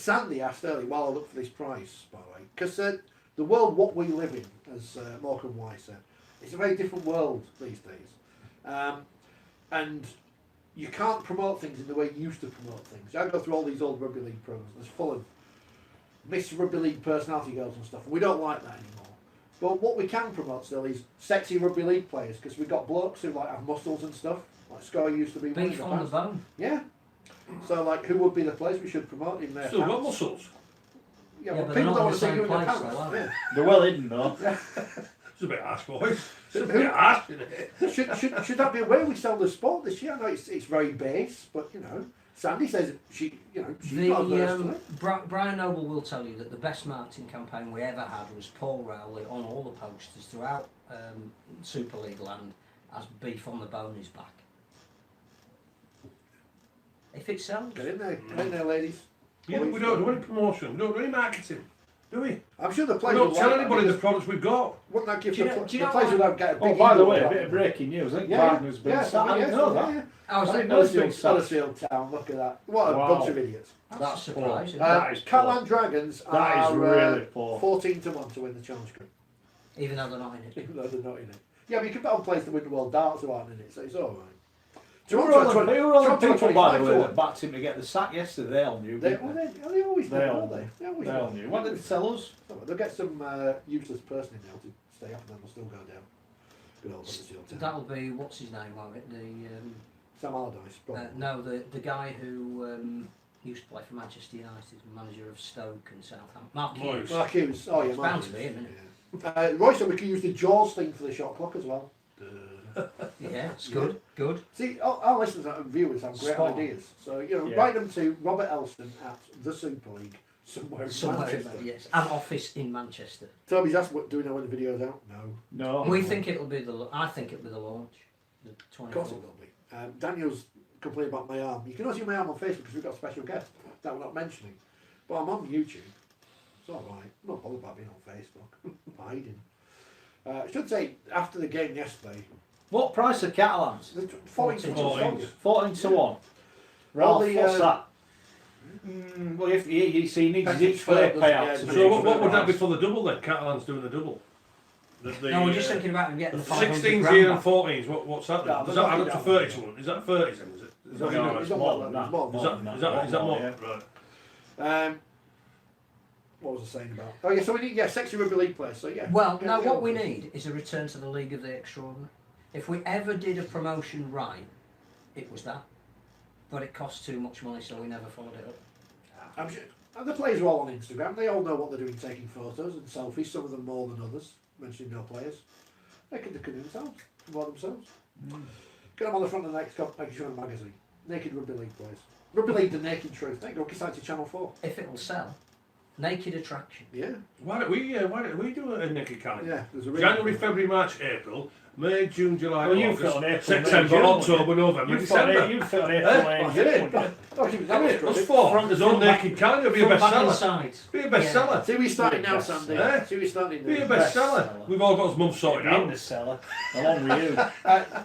Sandy asked earlier, while I look for this price, by the way, because the world what we live in, as Morecambe Wise said, it's a very different world these days. And you can't promote things in the way you used to promote things. I go through all these old rugby league programs, there's full of Miss Rugby League personality girls and stuff, and we don't like that anymore. But what we can promote still is sexy rugby league players, because we've got blokes who like have muscles and stuff, like Sky used to be. Beef on the bone. Yeah. So like, who would be the players we should promote in there? Still got muscles. Yeah, but people don't want to see you in the camera. Though, they're well hidden though. Yeah. It's a bit harsh, boys. It's a bit harsh, isn't it? Should that be a way we sell the sport this year? I know it's very base, but you know, Sandy says she's not averse to it. Brian Noble will tell you that the best marketing campaign we ever had was Paul Rowley on all the posters throughout Super League land as Beef on the Bone is back. If it sells. Get in there, ladies. Yeah, but we don't do any promotion, we don't do any marketing, do we? I'm sure the We players don't would tell like anybody that. the products we've got. Wouldn't that give Do you the know players what? would get a big Oh, by the ego way, a about bit it. of breaking news. I think Yeah, Wagner's been sacked. I didn't yeah, know that. yeah. How's I that? didn't know it's been sacked. Huddersfield Town, look at that. What a Wow. bunch of idiots. That's a surprise. isn't it? That is poor. Catalan Dragons That are is really poor. 14-1 to win the Challenge Cup, Even though they're not in it. even though they're not in it. Yeah, but you can bet on players to win the World Darts who aren't in it, so it's all right. Who were all the people, by the way, 25 that backed him to get the sack yesterday? They all knew. They didn't always They do, all don't they? knew. They always They all do. knew. What did they tell us? They'll get some useless person in there to stay up and then they'll still go down. Good old Huddersfield Town. That'll be, what's his name, won't it? Sam Allardyce, probably. No, the guy who used to play for Manchester United, manager of Stoke and Southampton. Mark Hughes. Mark Hughes. Oh, yeah, It's Mark bound to Hughes. be him, isn't Yeah. Roy said we could use the Jaws thing for the shot clock as well. Yeah, it's good, good. See, our listeners and viewers have great Spot on. ideas. So, you know, Yeah. write them to Robert Elston at the Super League, somewhere in Somewhere in Manchester. yes, an office in Manchester. Toby's asked, do we know when the video's out? No. No. We think it'll be I think it'll be the launch, the Of course 24th. it will be. Daniel's complaining about my arm. You can also see my arm on Facebook because we've got a special guest that we're not mentioning. But I'm on YouTube. It's all right. I'm not bothered about being on Facebook. I'm hiding. I should say, after the game yesterday, What price are Catalans? 14 14-1. Ralph, the, what's that? Well, if you see, he needs his each player payouts. Yeah, So what would that be for the double then? Catalan's doing the double. No, we're just thinking about him getting the 500 16s grand here and back. 14s, what's that then? No, Does they're that add not up to down. 30 to 1? Is that 30s then, is it? Is that what you No, do? it's It's more than that. It's more Is than that more? yeah. Right. What was I saying about? Oh yeah, so we need sexy rugby league players. So yeah. Well, Yeah, no, yeah. what we need is a return to the League of the Extraordinary. If we ever did a promotion right, it was that. But it cost too much money, so we never followed it up. I'm sure. And the players are all on Instagram. They all know what they're doing, taking photos and selfies. Some of them more than others. Mentioning no players. They can do themselves, promote themselves. Get them on the front of the next magazine. Naked rugby league players. Rugby league, the naked truth. Thank you. Decide to Channel 4. If it will sell, naked attraction. Yeah. Why don't we do a naked calendar? Yeah. There's a January, February, March, April, May, June, July, Well, you August, fit on April, September, May, June, October, November, You December. fit on April, Eh? May, Oh, June, did it? wouldn't you? Oh, that was Those good. four. There's own naked calendar. Be a Front, back and bestseller. sides. Be a bestseller. See, we starting now, Sandy. Eh? See, we starting Be a now. bestseller. Bestseller. We've all got us mums sorted In out. the cellar, along with you.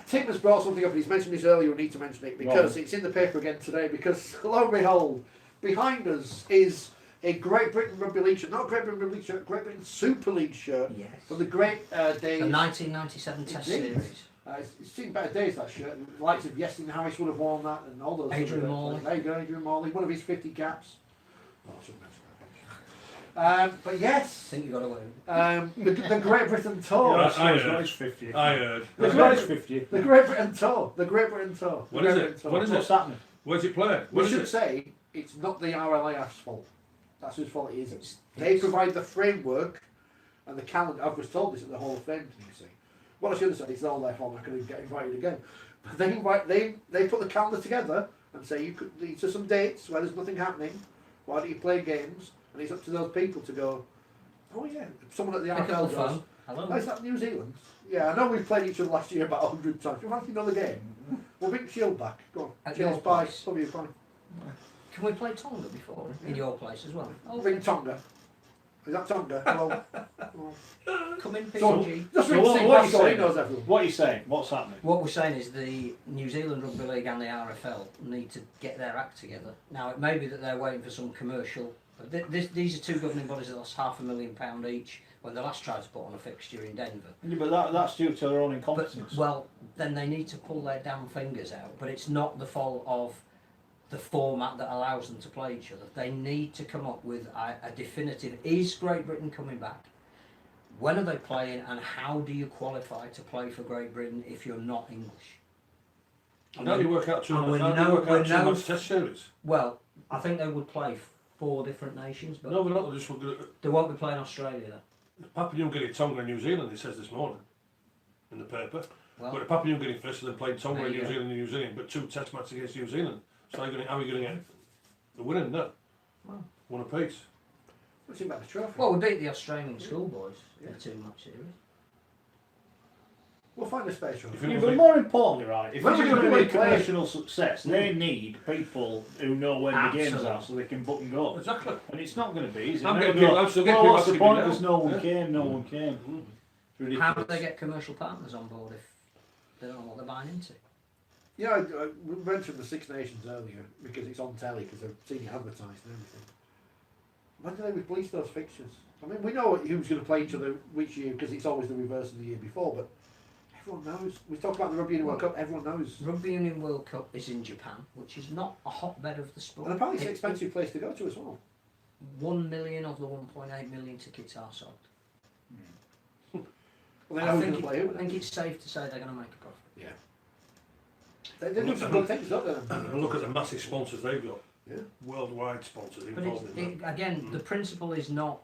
Tim has brought something up, and he's mentioned this earlier, we need to mention it, because it's in the paper again today, because, lo and behold, behind us is a Great Britain Rugby League shirt, not Great Britain Rugby League shirt, Great Britain Super League shirt, Yes. from the great days. The 1997 Test Indeed. Series. It's seen better days, that shirt. The likes of Yestin Harris would have worn that, and all those. Adrian other Morley. players. There you go, Adrian Morley, one of his 50 caps. Oh, I shouldn't mention that. But I yes, think you got away. the Great Britain Tour. Yeah. He's got his 50. I heard. He's got his 50. The Great Britain Tour. The Great Britain Tour. The When is Great it? Britain Tour. When is What's it? happening? Where's it playing? We When should is it? say it's not the RLAF's fault. That's whose fault it is. It's- They provide the framework and the calendar. I was told this at the Hall of Fame, you see. What I should have said, it's all their fault, I couldn't get invited again. But they put the calendar together and say, these are some dates where there's nothing happening. Why don't you play games? And it's up to those people to go, oh yeah, someone at the Pick up RFL the goes, phone. Hello. oh, is that New Zealand? Yeah, I know we've played each other last year about 100 times. You want another game? We'll bring Shield back. Go on. At Cheers, your bye. place. Love you, bye. Can we play Tonga before in your place as well? I'll ring Tonga. Is that Tonga? Hello. Come in, So, PG. just So ring what Steve are you Pascoe, he saying? knows everyone. What are you saying? What's happening? What we're saying is the New Zealand Rugby League and the RFL need to get their act together. Now, it may be that they're waiting for some commercial But these are two governing bodies that lost £500,000 each when they last tried to put on a fixture in Denver. Yeah, but that's due to their own But, incompetence. well, then they need to pull their damn fingers out. But it's not the fault of the format that allows them to play each other. They need to come up with a definitive, is Great Britain coming back? When are they playing, and how do you qualify to play for Great Britain if you're not English? And how do you work out two And match test series? Well, I think they would play 4 different nations, but No, they're not. They're just they won't be playing Australia then. Papua New Guinea, Tonga, and New Zealand. It says this morning in the paper. Well, But Papua New Guinea first, so they played Tonga, There and you New go. Zealand, and New Zealand, but 2 test matches against New Zealand. So how are you going to get the winning there? Well. One apiece. What's about the trophy? well, we beat the Australian schoolboys in a 2-match series. We'll find a space trophy. If you Yeah, don't but think- more importantly, right, if When this we is do going to be a play- commercial success, they need people who know when the games Absolutely. are so they can book and go. Exactly. And it's not going to be, is it? I'm They'll getting go, people- I'm still getting well, what's the people point? asking me Because now. no one Yeah. came, no one came. Mm. It's ridiculous. How do they get commercial partners on board if they don't know what they're buying into? Yeah, we mentioned the Six Nations earlier because it's on telly because I've seen it advertised and everything. When do they release those fixtures? I mean, we know who's going to play each other which year because it's always the reverse of the year before, but everyone knows. We talk about the Rugby Union World Cup, everyone knows. Rugby Union World Cup is in Japan, which is not a hotbed of the sport. And apparently it's an It- expensive place to go to as well. 1 million of the 1.8 million tickets are sold. Well, they know I who's think, going to play who. I think it's safe to say they're going to make a profit. Yeah. They do some good things, don't they? And look at the massive sponsors they've got. Yeah. Worldwide sponsors But involved in that. again, the principle is not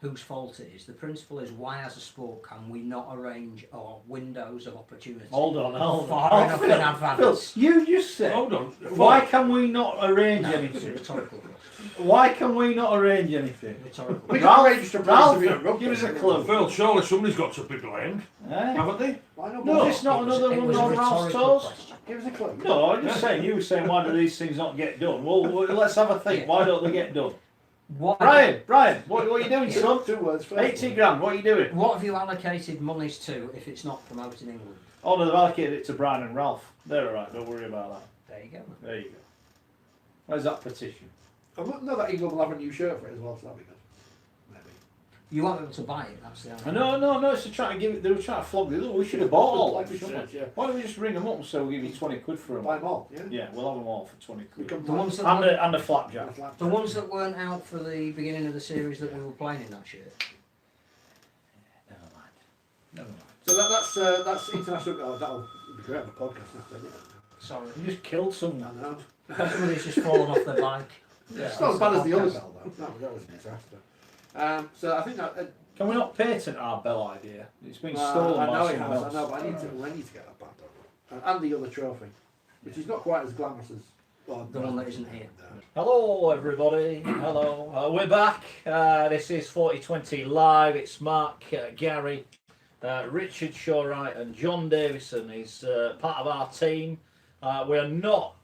whose fault it is. The principle is why, as a sport, can we not arrange our windows of opportunity Hold on. far enough in Phil, advance? you just said, Hold on. why can we not arrange No, it's a anything? rhetorical question. Why can we not arrange anything? Rhetorical We question. can arrange to Ralph, play Rugby. give us a clue. Phil, surely somebody's got to be blamed, Eh? haven't they? Why not? No, Both? it's not It was- another it one was a on Ralph's rhetorical toes. question. Give us a clue. No, I'm just saying, you were saying, why do these things not get done? Well, let's have a think. Why don't they get done? Why- Brian, what are you doing, son? 2 words first. 80 grand, what are you doing? What have you allocated monies to if it's not promoting England? Oh, no, they've allocated it to Brian and Ralph. They're alright, don't worry about that. There you go. There you go. Where's that petition? I know that England will have a new shirt for it as well, so that'll be good. Maybe. You won't be able to buy it. That's the only. No, it's to try to give it, they were trying to flog it. Look, we should have bought all Like of we them. should, yeah. Why don't we just ring them up and say we'll give you 20 quid for them? Buy them all, yeah? Yeah, we'll have them all for 20 We quid. can The ones that And a flapjack. The ones that weren't out for the beginning of the series that we were playing in that shirt. Never mind. So that's international. Oh, that'll be great on the podcast after, isn't it? Sorry. You just killed I someone. know. Somebody's just fallen off their bike. It's not as bad as the other bell though. No, that was a disaster. So I think that. Can we not patent our bell idea? It's been I stolen know by it someone has. else. I know, but I need to get that back. And the other trophy, which is not quite as glamorous as The one that isn't here. Hello, everybody. Hello. We're back. This is 4020 Live. It's Mark, Gary, Richard Shawright, and John Davison is part of our team. We're not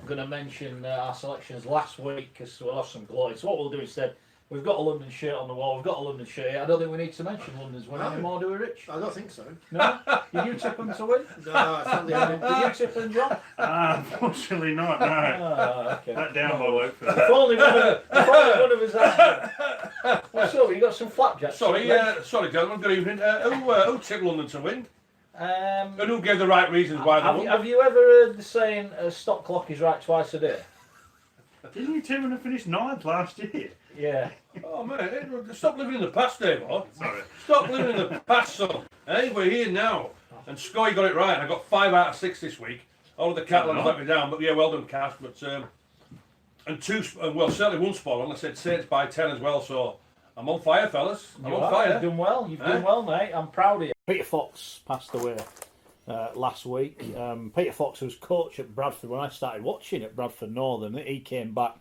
going to mention our selections last week because we'll have some glory. So what we'll do instead, we've got a London shirt on the wall. We've got a London shirt here. I don't think we need to mention London's win anymore, do we, Rich? I don't think so. No? Did you tip them to win? No, it's not the Did you tip them, John? Unfortunately not, no. Okay. That down by Wakefield. If only one of us had. What's up? You got some flapjacks? Sorry, gentlemen, good evening. Who tipped London to win? And who gave the right reasons why they won? Have you ever heard the saying, a stop clock is right twice a day? Didn't you tell me to finish 9th last year? Yeah. Oh, man, stop living in the past, Dave. Sorry. Stop living in the past, son. Hey, we're here now. And Scoy got it right. I got 5 out of 6 this week. All of the Catalans let me down, but yeah, well done, Cass. But and certainly one spot on. I said Saints by 10 as well, so I'm on fire, fellas. I'm on fire. You've done well. You've done well, mate. I'm proud of you. Peter Fox passed away last week. Peter Fox was coach at Bradford when I started watching at Bradford Northern. He came back,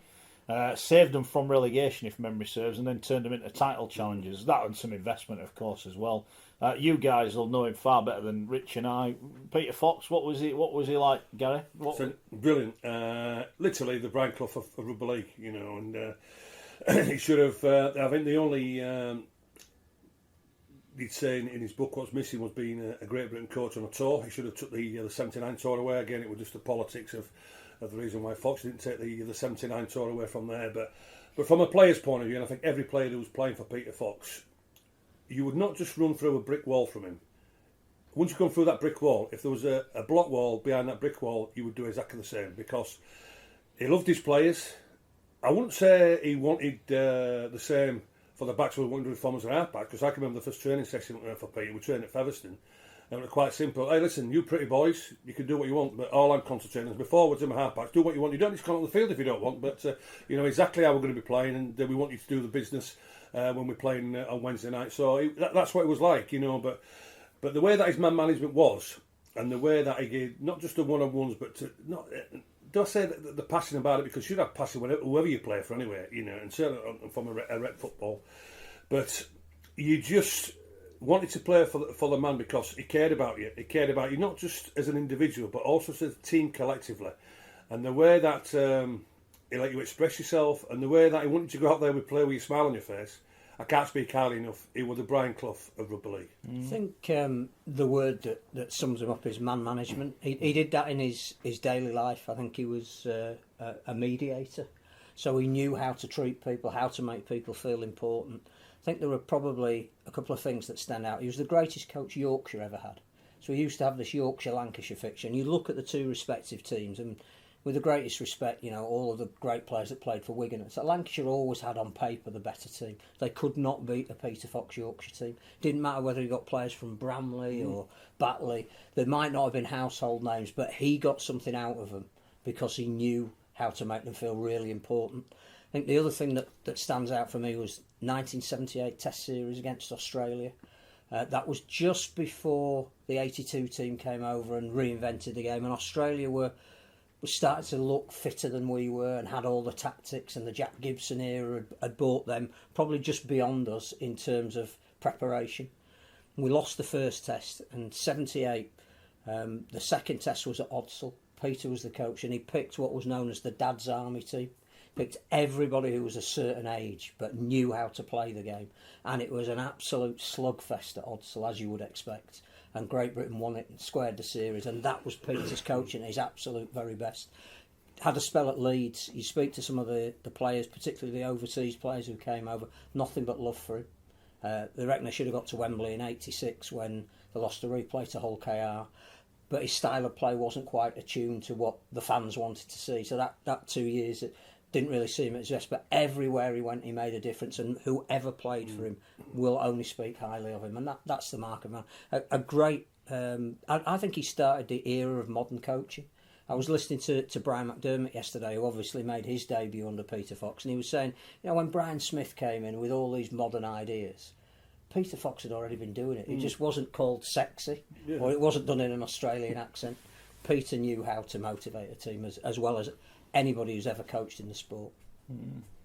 saved them from relegation, if memory serves, and then turned them into title challengers. That and some investment, of course, as well. You guys will know him far better than Rich and I. Peter Fox, what was he like, Gary? So, brilliant. Literally the Brian Clough of Rugby League, you know, and he should have. I think the only he'd say in his book what's missing was being a Great Britain coach on a tour. He should have took the 79 tour away. Again, it was just the politics of of the reason why Fox didn't take the 79 tour away from there. But from a player's point of view, and I think every player who was playing for Peter Fox, you would not just run through a brick wall from him. Once you come through that brick wall, if there was a block wall behind that brick wall, you would do exactly the same, because he loved his players. I wouldn't say he wanted the same for the backs we wanted to reform as an half back, because I can remember the first training session for Peter. We trained at Featherstone, and it was quite simple. Hey, listen, you pretty boys, you can do what you want, but all I'm concentrating is my forwards and my half backs. Do what you want. You don't need to come on the field if you don't want, but you know exactly how we're going to be playing, and we want you to do the business when we're playing on Wednesday night. So that's what it was like, you know. But the way that his man management was, and the way that he gave not just the one-on-ones, but don't say that the passion about it, because you should have passion whoever you play for anyway, you know, and certainly from a rep football. But you just wanted to play for the man because he cared about you. He cared about you not just as an individual, but also as a team collectively. And the way that he let you express yourself, and the way that he wanted you to go out there and play with a smile on your face, I can't speak highly enough. He was the Brian Clough of rugby league. I think the word that sums him up is man management. He did that in his daily life. I think he was a mediator. So he knew how to treat people, how to make people feel important. I think there were probably a couple of things that stand out. He was the greatest coach Yorkshire ever had. So he used to have this Yorkshire-Lancashire fixture. And you look at the two respective teams, and with the greatest respect, you know, all of the great players that played for Wigan. So Lancashire always had on paper the better team. They could not beat the Peter Fox Yorkshire team. Didn't matter whether he got players from Bramley or Batley. There might not have been household names, but he got something out of them because he knew how to make them feel really important. I think the other thing that stands out for me was 1978 Test Series against Australia. That was just before the 82 team came over and reinvented the game, and Australia were starting to look fitter than we were and had all the tactics, and the Jack Gibson era had brought them probably just beyond us in terms of preparation. We lost the first test, and 78, the second test was at Odsal. Peter was the coach, and he picked what was known as the Dad's Army team. Picked everybody who was a certain age but knew how to play the game, and it was an absolute slugfest at Odsal, as you would expect. And Great Britain won it and squared the series, and that was Peter's coaching at his absolute very best. Had a spell at Leeds. You speak to some of the players, particularly the overseas players who came over, nothing but love for him. They reckon they should have got to Wembley in '86 when they lost a replay to Hull KR, but his style of play wasn't quite attuned to what the fans wanted to see. So that 2 years, it didn't really see him at his best, but everywhere he went he made a difference, and whoever played for him will only speak highly of him, and that's the mark of man. A great I think he started the era of modern coaching. I was listening to Brian McDermott yesterday, who obviously made his debut under Peter Fox, and he was saying, you know, when Brian Smith came in with all these modern ideas, Peter Fox had already been doing it. It just wasn't called sexy, or it wasn't done in an Australian accent. Peter knew how to motivate a team as well as anybody who's ever coached in the sport.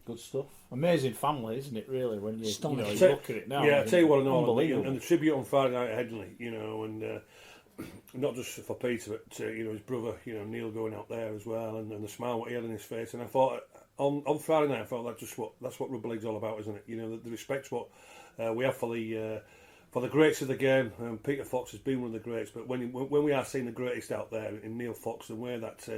Good stuff. Amazing family, isn't it? Really, when you look at it now. Yeah, I tell you what, I know, unbelievable. and the tribute on Friday night at Headingley, you know, and not just for Peter, but you know, his brother, you know, Neil, going out there as well, and the smile what he had on his face. And I thought on Friday night, I thought that's what rugby league's all about, isn't it? You know, the respect's what we have for the greats of the game. Peter Fox has been one of the greats, but when we are seeing the greatest out there in Neil Fox, and where that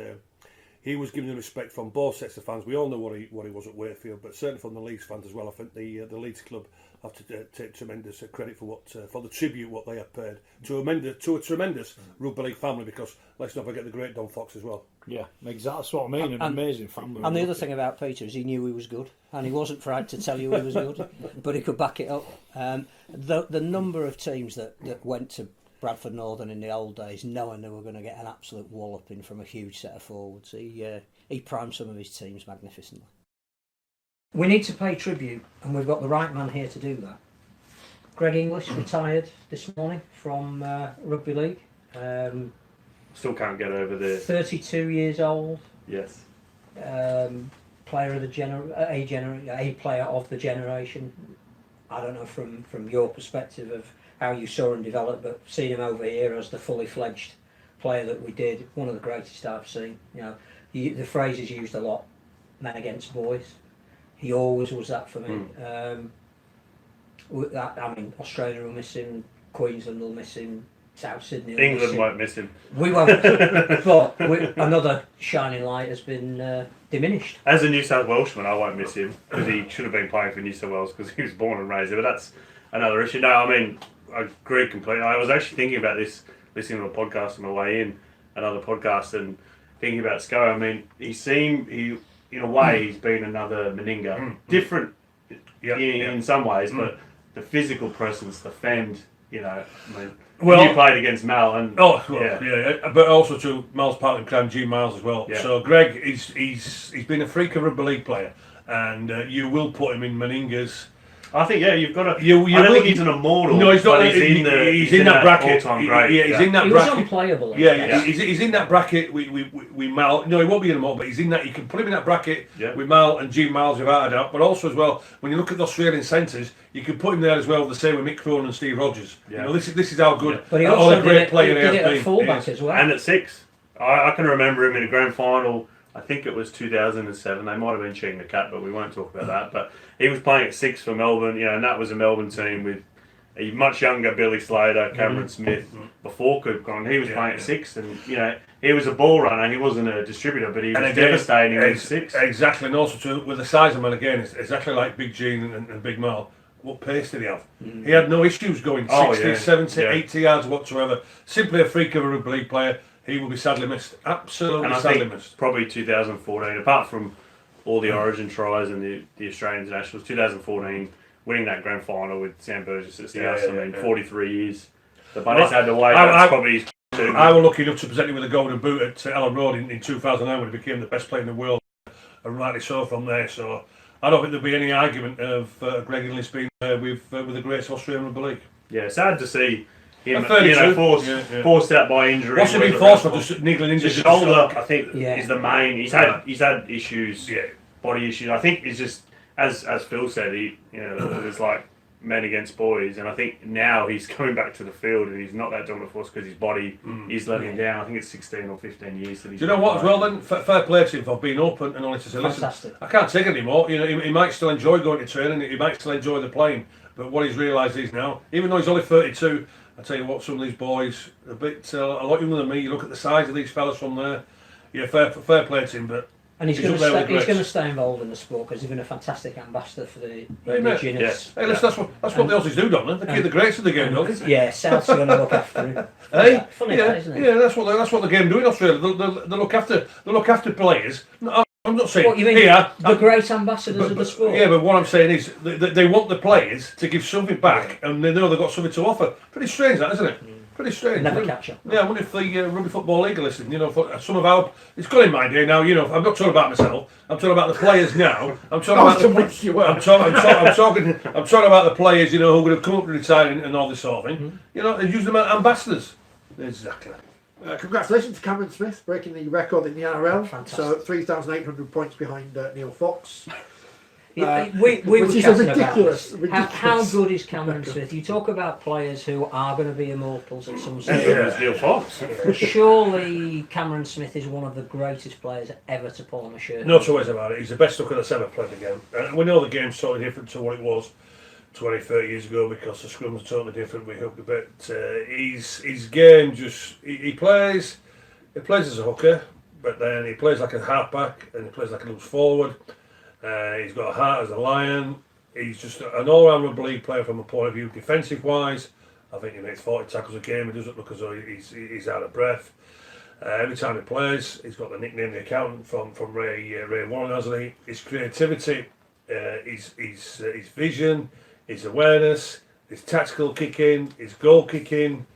he was giving the respect from both sets of fans. We all know what he was at Wakefield, but certainly from the Leeds fans as well. I think the Leeds club have to take tremendous credit for for the tribute what they have paid to a tremendous rugby league family. Because let's not forget the great Don Fox as well. Yeah, exactly. That's what I mean. An amazing family. And the other thing about Peter is he knew he was good, and he wasn't afraid to tell you he was good, but he could back it up. The number of teams that went to Bradford Northern in the old days, knowing they were going to get an absolute walloping from a huge set of forwards. He primed some of his teams magnificently. We need to pay tribute, and we've got the right man here to do that. Greg English retired this morning from Rugby League. Still can't get over the 32 years old. yes. Player of the a player of the generation. I don't know from your perspective of how you saw him develop, but seeing him over here as the fully fledged player that we did, one of the greatest I've seen. You know, the phrase is used a lot, men against boys. He always was that for me. Australia will miss him, Queensland will miss him, South Sydney. England won't miss him. We won't. But another shining light has been diminished. As a New South Welshman, I won't miss him because he should have been playing for New South Wales because he was born and raised there. But that's another issue. No, I mean, I agree completely. I was actually thinking about this, listening to a podcast on my way in, another podcast, and thinking about Sco. I mean, he in a way, he's been another Meninga. Different in some ways, but the physical presence, the fend, you know, I mean, you played against Mal and but also to Mal's partner in crime, G Miles as well. Yeah. So Greg, he's been a freak of rugby league player, and you will put him in Meninga's. I think you've got to. I don't think he's an immortal. No, he's not. But he's in that bracket. All-time great. He's in that he bracket. was unplayable. He's in that bracket. We Mal. No, he won't be in the more, but he's in that. You can put him in that bracket with Mal and G Miles without a doubt. But also as well, when you look at the Australian centres, you can put him there as well. The same with Mick Cronin and Steve Rogers. Yeah. You know, this is how good. But he also great did player it at fullback as well. And at 6, I can remember him in a grand final. I think it was 2007. They might have been cheating the cat, but we won't talk about that. But he was playing at 6 for Melbourne, you know, and that was a Melbourne team with a much younger Billy Slater, Cameron Smith, before Coop gone. He was playing at 6, and you know, he was a ball runner. He wasn't a distributor, but he was devastating at 6. Exactly, and also with the size of him, again, it's exactly like Big Gene and Big Mal. What pace did he have? He had no issues going 60, 70, 80 yards whatsoever. Simply a freak of a rugby league player. He will be sadly missed. Absolutely sadly missed. Probably 2014, apart from all the Origin tries and the Australian internationals, 2014, winning that grand final with Sam Burgess at South. I mean, 43 years. The Bunnies had to wait. That's probably his two. I was lucky enough to present him with a golden boot at Ellen Road in 2009 when he became the best player in the world, and rightly so from there. So I don't think there'll be any argument of Greg Inglis being with the greatest Australian rugby league. Yeah, sad to see him, forced out by injury. What's he been forced for? Just niggling injuries. The shoulder, I think, is the main. He's had issues, body issues. I think it's just as Phil said, there's like men against boys, and I think now he's coming back to the field and he's not that dominant force because his body is letting him down. I think it's 16 or 15 years that he's. Do you know what? As well, then fair play to him for being open and honest to say, listen, I can't take it anymore. You know, he might still enjoy going to training, he might still enjoy the playing, but what he's realised is now, even though he's only 32. I tell you what, some of these boys, a lot younger than me. You look at the size of these fellas from there. Yeah, fair play to him, but and he's going to stay involved in the sport because he's been a fantastic ambassador for the Indigenous. Hey, listen, that's what the Aussies do, don't they? They keep the greats of the game, don't they? Yeah, South's going to look after him. Hey, funny, isn't it? Yeah, that's what the game do in Australia. They look after players. I'm not saying what you mean, the great ambassadors of the sport. Yeah, but what I'm saying is they want the players to give something back, and they know they've got something to offer. Pretty strange, that, isn't it? Pretty strange. Never catch up. Yeah, I wonder if the Rugby Football League are listening. You know, for some of our, it's got in my day now. You know, I'm not talking about myself. I'm talking about the players now. I'm talking about I'm talking about the players. You know, who are going to come up to retiring and all this sort of thing. You know, and use them as ambassadors. Exactly. Congratulations to Cameron Smith breaking the record in the NRL. Fantastic. So 3,800 points behind Neil Fox. We were which is chatting ridiculous. about how good is Cameron Smith. You talk about players who are going to be immortals at some stage. Neil Fox. Surely Cameron Smith is one of the greatest players ever to pull on a shirt. No two ways about it. He's the best hooker that's ever played the game. And we know the game's totally different to what it was 20, 30 years ago because the scrums are totally different with hooker. But his game just he plays as a hooker, but then he plays like a halfback and he plays like a loose forward. He's got a heart as a lion. He's just an all-round rugby league player from a point of view. Defensive-wise, I think he makes 40 tackles a game. He doesn't look as though he's out of breath. Every time he plays, he's got the nickname the accountant from Ray Warren, hasn't he? His creativity, his vision, his awareness, his tactical kicking, his goal kicking.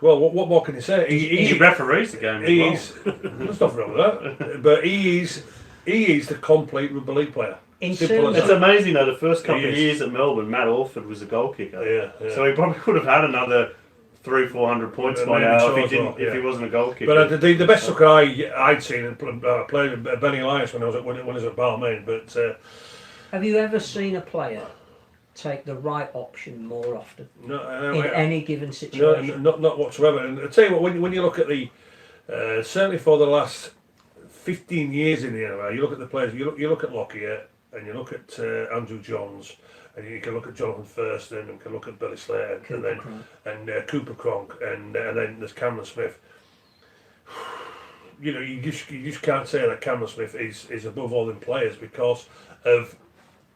Well, what more can you say? He referees the game as well. There's nothing wrong with that. But he is the complete rugby league player. It's amazing though, the first couple of years at Melbourne, Matt Orford was a goal kicker. Yeah. So he probably could have had another 300-400 points by now if he wasn't a goal kicker. But the best hooker I'd seen and played with Benny Elias when I was at Balmain. But have you ever seen a player take the right option more often in any given situation? No, not whatsoever. And I tell you what, when you look at the certainly for the last 15 years in the NRL, you look at the players. You look at Lockyer and you look at Andrew Johns And you can look at Jonathan Thurston, and you can look at Billy Slater, and Cooper Cronk, and then there's Cameron Smith. You know, you just can't say that Cameron Smith is above all them players because of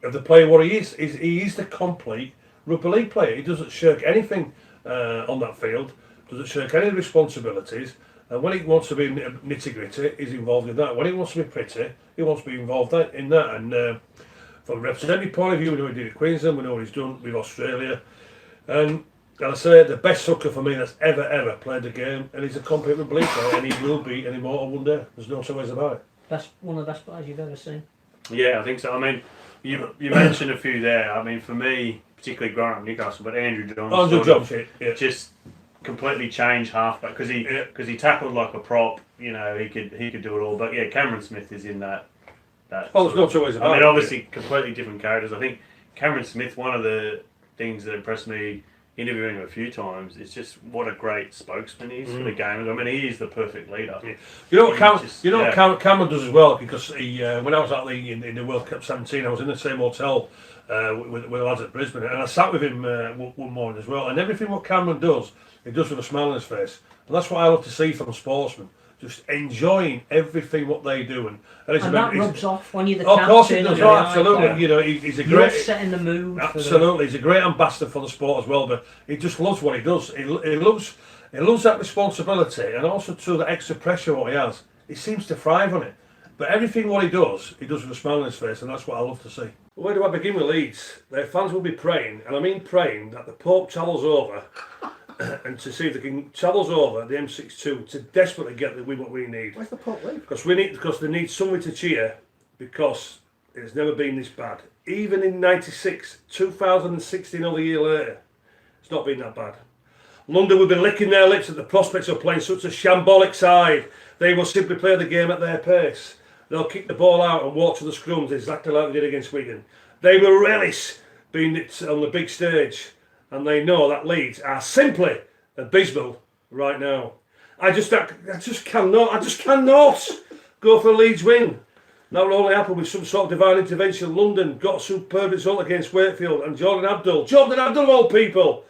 the player what he is. He is the complete rugby league player. He doesn't shirk anything on that field, doesn't shirk any responsibilities, and when he wants to be nitty gritty, he's involved in that. When he wants to be pretty, he wants to be involved in that. And from a representative point of view, we know he did at Queensland, we know what he's done with Australia, and I say the best hooker for me that's ever played the game, and he's a competent rugby league player, and he will be an immortal one day. There's no two ways about it. One of the best players you've ever seen. Yeah, I think so. I mean, you mentioned a few there. I mean, for me, particularly growing up in Newcastle, but Andrew Johns just completely changed halfback because he tackled like a prop. You know, he could do it all. But yeah, Cameron Smith is in that. Oh, there's no two ways about it. I mean, obviously, completely different characters. I think Cameron Smith. One of the things that impressed me interviewing him a few times is just what a great spokesman he is for the game. I mean, he is the perfect leader. Yeah. You know what Cameron does as well, because he when I was at in the World Cup 17, I was in the same hotel with the lads at Brisbane, and I sat with him one morning as well. And everything what Cameron does, he does with a smile on his face, and that's what I love to see from sportsmen. Just enjoying everything what they do, and that rubs off when you're the captain. Of course it does, absolutely. Yeah. You know, he's a great. You're setting the mood. Absolutely, he's a great ambassador for the sport as well. But he just loves what he does. He loves that responsibility, and also too the extra pressure what he has. He seems to thrive on it. But everything what he does with a smile on his face, and that's what I love to see. Where do I begin with Leeds? Their fans will be praying, and I mean praying, that the Pope travels over. And to see if they can travels over the M62 to desperately get the win what we need. Where's the Pope leave? Because they need somebody to cheer, because it's never been this bad. Even in '96, 2016, another year later, it's not been that bad. London will be licking their lips at the prospects of playing such a shambolic side. They will simply play the game at their pace. They'll kick the ball out and walk to the scrums exactly like they did against Wigan. They will relish being on the big stage. And they know that Leeds are simply abysmal right now. I just cannot go for a Leeds win. That will only happen with some sort of divine intervention. London got a superb result against Wakefield, and Jordan Abdul of all people,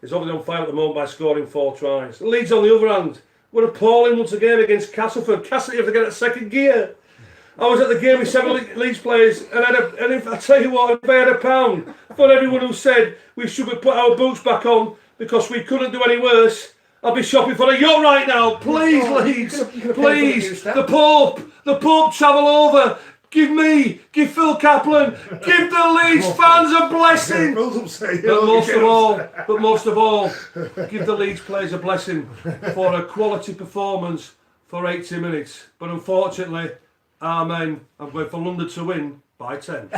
is obviously on fire at the moment by scoring 4 tries. Leeds, on the other hand, were appalling once again against Castleford. Castleford have to get a second gear. I was at the game with 7 Leeds players, and if I tell you what, if I had £1 for everyone who said we should put our boots back on because we couldn't do any worse, I'll be shopping for a yacht right now. Please, Leeds, please, the Pope travel over. Give Phil Kaplan, give the Leeds fans a blessing. But most of all, give the Leeds players a blessing for a quality performance for 80 minutes. But unfortunately, amen, I'm going for London to win by 10.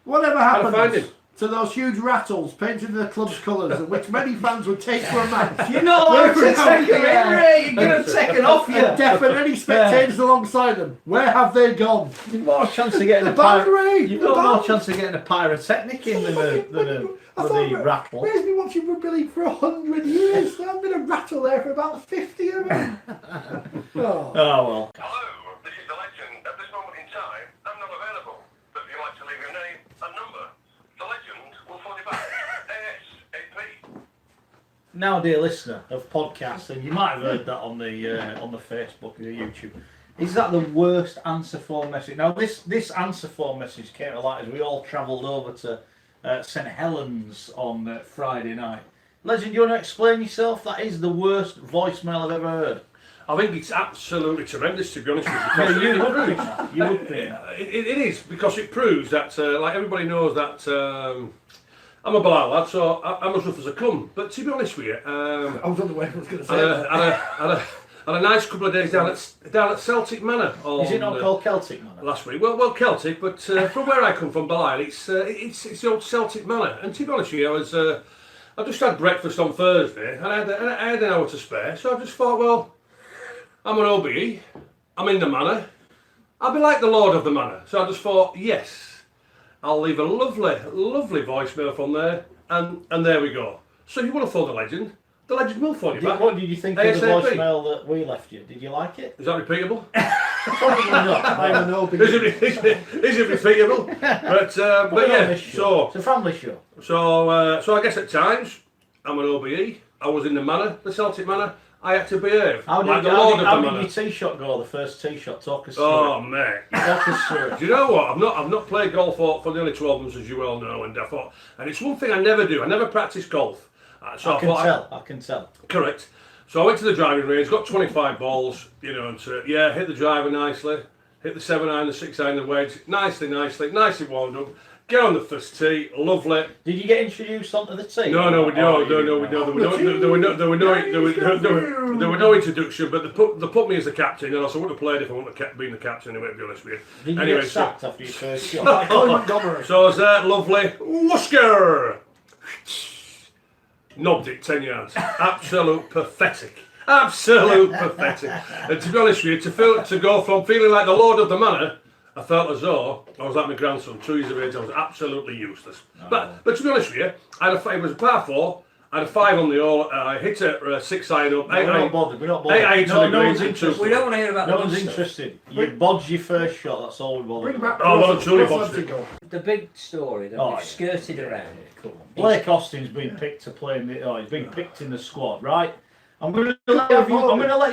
Whatever happened to those huge rattles painted in the club's colours, which many fans would take for a match? You're not allowed to take them in, you're going to take it off you. And deaf and any spectators alongside them. Where have they gone? You've got more chance of getting more chance of getting a pyrotechnic in than a rattle. Where's been watching rugby league for 100 years? I've been a rattle there for about 50 of them. Oh well. Hello, this is the legend. At this moment in time, I'm not available. But if you'd like to leave your name and number, the legend will phone you back. ASAP. Now, dear listener of podcasts, and you might have heard that on the Facebook or the YouTube, is that the worst answer phone message? Now, this answer phone message came to light as we all travelled over to St Helens on Friday night. Legend, you want to explain yourself? That is the worst voicemail I've ever heard. I think it's absolutely tremendous, to be honest with you. You would think. It is, because it proves that, like everybody knows that I'm a Bilal lad, so I'm as rough as I come. But to be honest with you, I was on the way, I was going to say that. Had a nice couple of days down at Celtic Manor. Is it not called Celtic Manor? Last week. Well, Celtic, but from where I come from, Bilal, it's the old Celtic Manor. And to be honest with you, I just had breakfast on Thursday, and I had an hour to spare, so I just thought, well, I'm an OBE, I'm in the manor, I'll be like the Lord of the Manor. So I just thought, yes, I'll leave a lovely voicemail from there, and there we go. So if you want to phone the legend, The legend will phone you back. What did you think of the ASAP. voicemail that we left you? Did you like it? Is that repeatable? Probably not. I'm an open. Is it repeatable? But yeah, so It's a family show. so I guess at times I'm an OBE. I was in the manor, the Celtic manor. I had to behave How like did, the Lord how of did the your manor. tee shot go? The first tee shot. Talk us through Oh it. mate. Talk us through it. Do you know what? I've not played golf for nearly 12 months, as you well know, and it's one thing I never do. I never practice golf. So I can tell. Correct. So I went to the driving range, got 25 balls, you know, and hit the driver nicely, hit the 7-iron, the 6-iron, the wedge, nicely warmed up. Get on the first tee, lovely. Did you get introduced onto the tee? No, we don't. There were no introduction, but they put me as the captain, and I wouldn't have played if I wouldn't have been the captain. Anyway, to be honest with you. Did you Anyway, get sacked after your first shot? Montgomery. So I was there, lovely. Whoosker! Knobbed it 10 yards. Absolute pathetic. Absolute pathetic. And to be honest with you, to go from feeling like the Lord of the Manor, I felt as though I was like my grandson, 2 years of age. I was absolutely useless. But to be honest with you, it was a par 4. I had a 5 on the hole. I hit a 6-iron up. We're not bothered. We're not bothered. No one's interested. We don't want to hear about No the one's good stuff. interested. You bodged your first shot. That's all we Bring bother. back Oh, well, Ross- truly Ross boxed it. Lentigo. The big story that we've skirted around. Cool. Blake Austin's been picked to play. He's been picked in the squad, right? I'm going to let you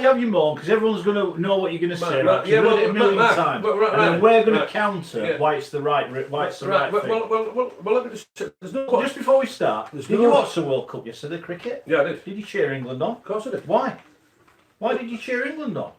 have your moan because everyone's going to know what you're going to say. Right? You've heard it a million times. And then we're going to counter why it's the right thing. Well, let me just. There's no. Just before we start, did you watch the World Cup yesterday, cricket? Yeah, I did. Did you cheer England on? Of course I did. Why? Why did you cheer England on?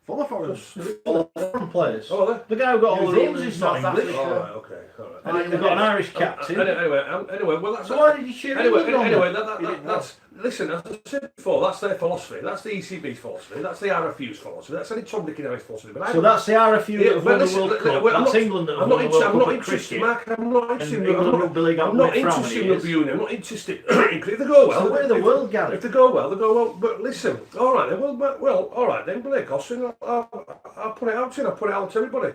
Full of foreigners. Full of foreign players. Oh, are The guy who got all the New Zealand, runs is not South English. Africa. All right, okay, all right. And they've got an Irish captain. Anyway, well, that's So why did you cheer England on? Anyway, that's listen. As I said before, that's their philosophy. That's the ECB's philosophy. That's the RFU's philosophy. That's any Tom, Dick, and Harry's philosophy. But So that's the RFU that have won the listen, World Cup. I'm That's not- England that have I'm won the not World I'm Cup not at interested, cricket. Mark. I'm not interested. And England Rugby League I'm haven't not won it for how interested in many rugby years? union. I'm not interested in cricket. If they go well, So we're the world, Gary. If they go well, they go well. But listen, all right, then, well, all right, then Blake Austin, I'll put it out to you. I'll put it out to everybody.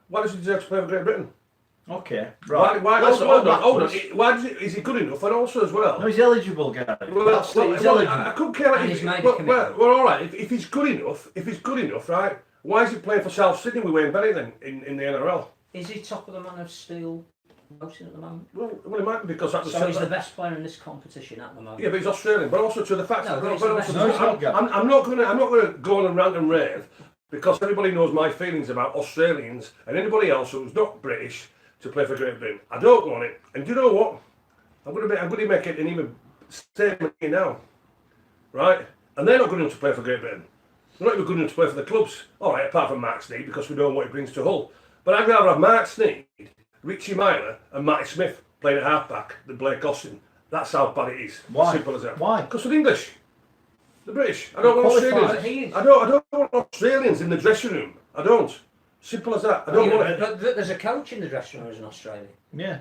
Why does he deserve to play for Great Britain? Okay, right. Why, Let's hold go on. backwards. Why is he good enough? And also as well. No, he's eligible, Gary. He's I eligible. couldn't care. And he's made a Well, commitment. all right. If he's good enough, right? Why is he playing for South Sydney with Wayne Bennett then in the NRL? Is he top of the Man of Steel voting at the moment? Well, it might be because that was. So he's the best player in this competition at the moment. Yeah, but he's Australian. But also to the fact No, that but he's the best. No, he's not, Gary. I'm not going to go on and rant and rave because everybody knows my feelings about Australians and anybody else who's not British to play for Great Britain. I don't want it. And do you know what? I'm going to make it an even statement here now, right? And they're not good enough to play for Great Britain. They're not even good enough to play for the clubs. All right, apart from Mark Sneed, because we know what he brings to Hull. But I'd rather have Mark Sneed, Richie Myler, and Matty Smith playing at halfback than Blake Austin. That's how bad it is. Why? Simple as that. Why? Because they're English. The British. I don't want Qualified. Australians. He is. I don't want Australians in the dressing room. I don't. Simple as that. I don't want it. But there's a coach in the dressing room who's in Australia. Yeah.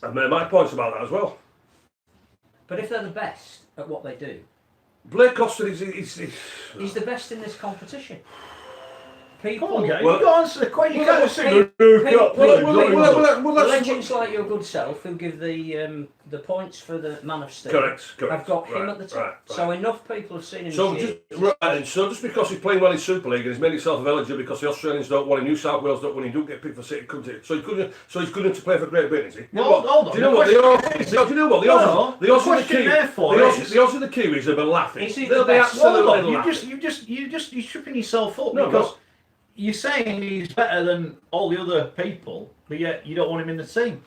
I've made my points about that as well. But if they're the best at what they do, Blake Austin is he's the best in this competition. People, Come on, Gary. Well- You got to answer the question. You Well, can't say, well, that's legends like your good self who give the points for the Man of Steel. correct. I've got him Right, at the top. right. So enough people have seen him So this just, year. so just because he's playing well in Super League and he's made himself eligible because the Australians don't want him, New South Wales don't want him, don't get picked for City Country. So he's good enough to play for Great Britain, is he? Well, hold on. Do you know what? The Aussies, the Aussies and the Kiwis have been laughing. Is he They'll the be best? absolutely Hold on. laughing. You're tripping yourself up No, because you're saying he's better than all the other people, but yet you don't want him in the team.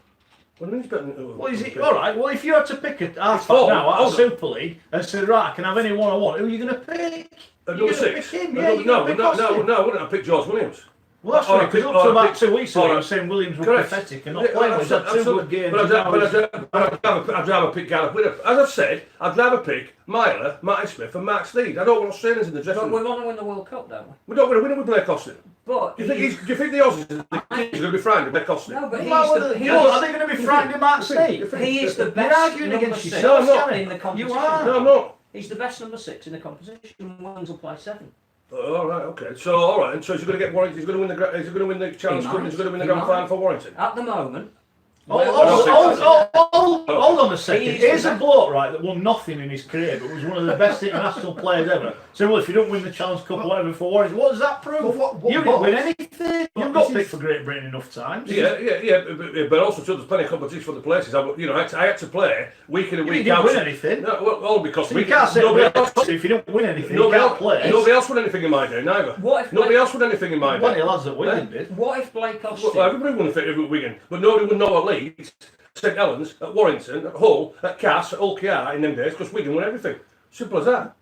Well, he's better than- Well, is it all right? Well, if you had to pick a halfback Paul, now out hold of on. Super League and say, right, I can have anyone I want, who are you going to pick? You're Number going to 6. pick him, No, yeah. You're no, going to pick no, Austin. I wouldn't have picked George Williams. Well, that's Or I right, because pick- up to or I about pick- 2 weeks ago, or you I- were saying Williams was Correct. pathetic and not Yeah, playing. He's had 2 absolutely. good games. But and now he's- I'd rather pick Gareth Winner. As I've said, I'd rather pick Myler, Matty Smith, and Mark Sneed. I don't want Australians in the dressing But we room. want to win the World Cup, don't we? We don't want to win it with Blake Austin. But Do you think the Aussies are going to be frightened of Blake Austin? no, but Well, are they going to be frightened of Mark Sneed? he is the You're best arguing number against 6 yourself, No, I'm not. in the competition. You are. No, I'm not. He's the best number 6 in the competition. Wales will play 7. Oh, all right, okay. So, all right. And so he's going to get Warrington. He's going to win the. He's going to win the Challenge He Cup. might. He's going to win the He Grand might. Final for Warrington. At the moment, Hold I don't think so. on a a second. He is Here's the a bloke, right, that won nothing in his career, but was one of the best international players ever. So, well, if you don't win the Challenge Cup or whatever for Warriors, what does that prove? You didn't win anything. You got picked for Great Britain enough times. But also too, there's plenty of competition for the places. I had to play week in and week out. You didn't win anything. No, well, all because you can't say nobody else. If you don't win anything, you can't play. Nobody else won anything in my day, neither. Nobody else won anything in my day. Plenty of lads that Wigan did. What if Blake Austin? Well, everybody won at Wigan, but nobody would know at Leeds, St Helens, at Warrington, at Hull, at Cass, at Hull KR in them days, because Wigan won everything. Simple as that.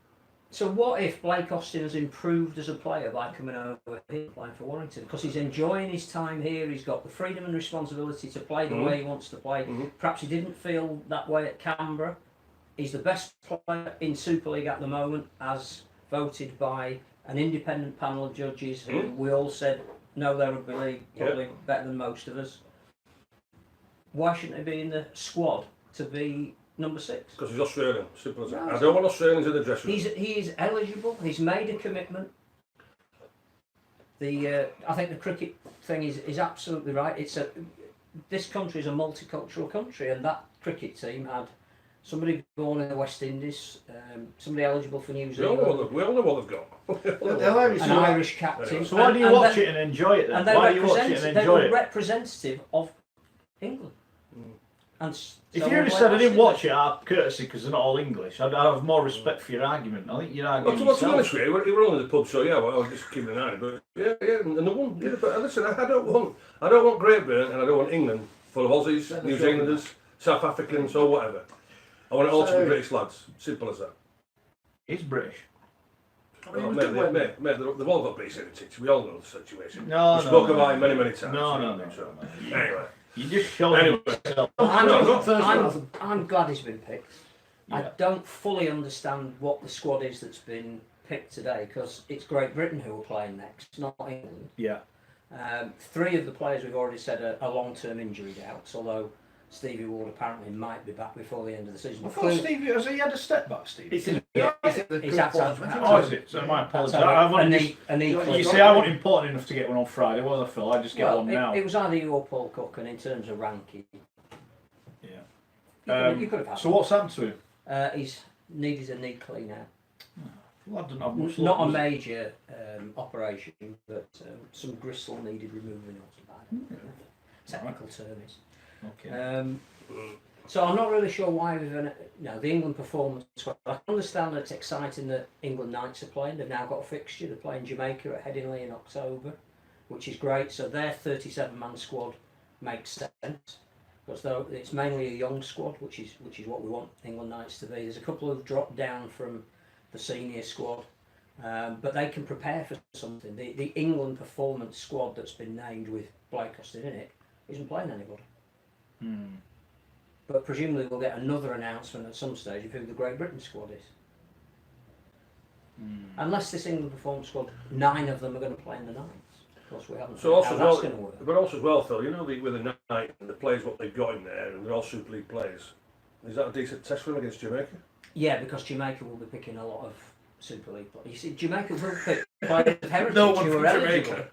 So what if Blake Austin has improved as a player by coming over here playing for Warrington? Because he's enjoying his time here, he's got the freedom and responsibility to play the way he wants to play. Perhaps he didn't feel that way at Canberra. He's the best player in Super League at the moment, as voted by an independent panel of judges who we all said know their rugby league probably better than most of us. Why shouldn't he be in the squad to be number 6? Because he's Australian, simple as that. I don't want Australians in the dressing room. He is eligible, he's made a commitment. I think the cricket thing is absolutely right. This country is a multicultural country, and that cricket team had somebody born in the West Indies, somebody eligible for New Zealand. We all know what they've got. An Irish captain. So why do you watch it and enjoy it then? Why do you watch it and enjoy they it? were representative of England. And if you had said I didn't watch it out of courtesy because they're not all English, I'd have more respect for your argument. I think you're arguing To be honest with you, we were only in the pub, so yeah, well, I was just keeping an eye. But and the one. Yeah, but listen, I don't want Great Britain, and I don't want England full of Aussies, New Zealanders, South Africans, or whatever. I want it all to be British lads. Simple as that. He's British. Oh, mate, they've all got British heritage. We all know the situation. We No, spoke about it many times. No. Anyway. You just showed yourself. I'm glad he's been picked. Yeah. I don't fully understand what the squad is that's been picked today, because it's Great Britain who are playing next, not England. Yeah. 3 of the players we've already said are long-term injury outs, although Stevie Ward apparently might be back before the end of the season. I thought Stevie, has he had a step back, Stevie? He's had Oh, is it? So my apologies. You see, I wasn't important enough to get one on Friday, was I, Phil? I just get one now. It was either you or Paul Cook, and in terms of ranking, Yeah. you could have had So what's happened to him? he's needed a knee clean out. Well, I don't have much Not luck, a was it? major operation, but some gristle needed removing or something. Technical term is. Okay. So I'm not really sure why we've the England performance. I understand that it's exciting that England Knights are playing. They've now got a fixture. They're playing Jamaica at Headingley in October, which is great. So their 37-man squad makes sense, because though it's mainly a young squad, which is what we want England Knights to be. There's a couple who've dropped down from the senior squad, but they can prepare for something. The England performance squad that's been named with Blake Austin in it isn't playing anybody. But presumably we'll get another announcement at some stage of who the Great Britain squad is. Unless this England performance squad, 9 of them are going to play in the Knights. Of course, we haven't. So also, that's going to work. But also as well, Phil, with the Knight and the players what they've got in there, and they're all Super League players. Is that a decent test for them against Jamaica? Yeah, because Jamaica will be picking a lot of Super League players. You see, Jamaica will pick players of heritage No one who from are Jamaica. eligible.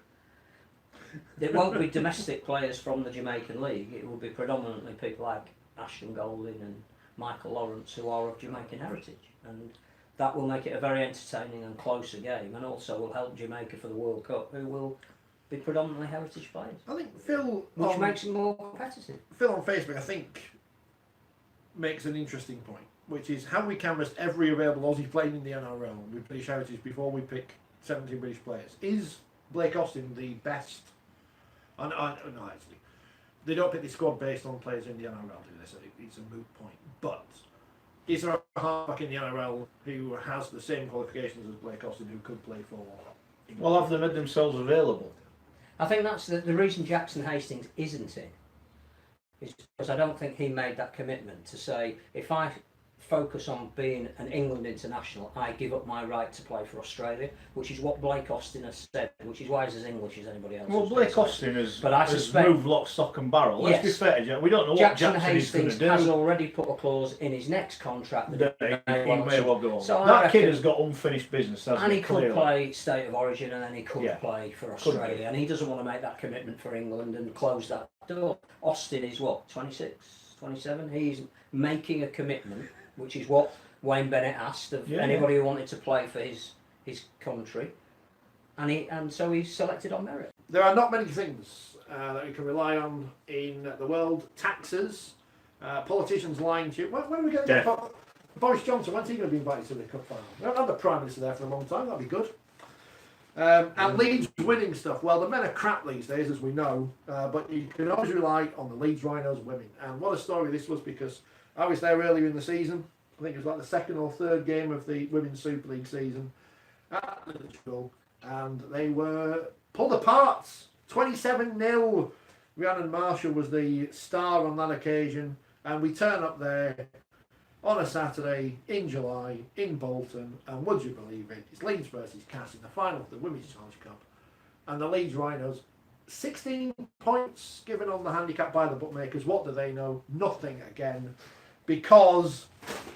It won't be domestic players from the Jamaican league. It will be predominantly people like Ashton Golding and Michael Lawrence, who are of Jamaican heritage, and that will make it a very entertaining and closer game, and also will help Jamaica for the World Cup, who will be predominantly heritage players, I think Phil, which makes it more competitive. Phil on Facebook, I think, makes an interesting point, which is how we canvassed every available Aussie playing in the NRL with British heritage before we pick 17 British players. Is Blake Austin the best? No, actually, they don't pick the squad based on players in the NRL, do they? So it's a moot point. But is there a halfback in the NRL who has the same qualifications as Blake Austin who could play for England? Well, have they made themselves available? I think that's the reason Jackson Hastings isn't in, is because I don't think he made that commitment to say, if I focus on being an England international, I give up my right to play for Australia, which is what Blake Austin has said, which is why he's as English as anybody else. Well, Blake Austin has suspect, moved lock, stock and barrel. Let's be fair to you. We don't know what Jackson is going to do. has already put a clause in his next contract that he may well go on. So that kid has got unfinished business, hasn't and he clearly. could play State of Origin, and then he could play for Australia, and he doesn't want to make that commitment for England and close that door. Austin is what, 26, 27. He's making a commitment, which is what Wayne Bennett asked of Yeah, anybody who wanted to play for his country, and so he's selected on merit. There are not many things that we can rely on in the world. Taxes, politicians lying to you. When are we going to get Boris Johnson? When's he going to be invited to the cup final? We haven't had the Prime Minister there for a long time. That'd be good. And Leeds winning stuff. Well, the men are crap these days, as we know, but you can always rely on the Leeds Rhinos women. And what a story this was, because I was there earlier in the season. I think it was like the second or third game of the Women's Super League season at Liverpool, and they were pulled apart. 27-0. Rhiannon Marshall was the star on that occasion, and we turn up there on a Saturday in July in Bolton, and would you believe it, it's Leeds versus Cass in the final of the Women's Challenge Cup, and the Leeds Rhinos, 16 points given on the handicap by the bookmakers. What do they know? Nothing again, because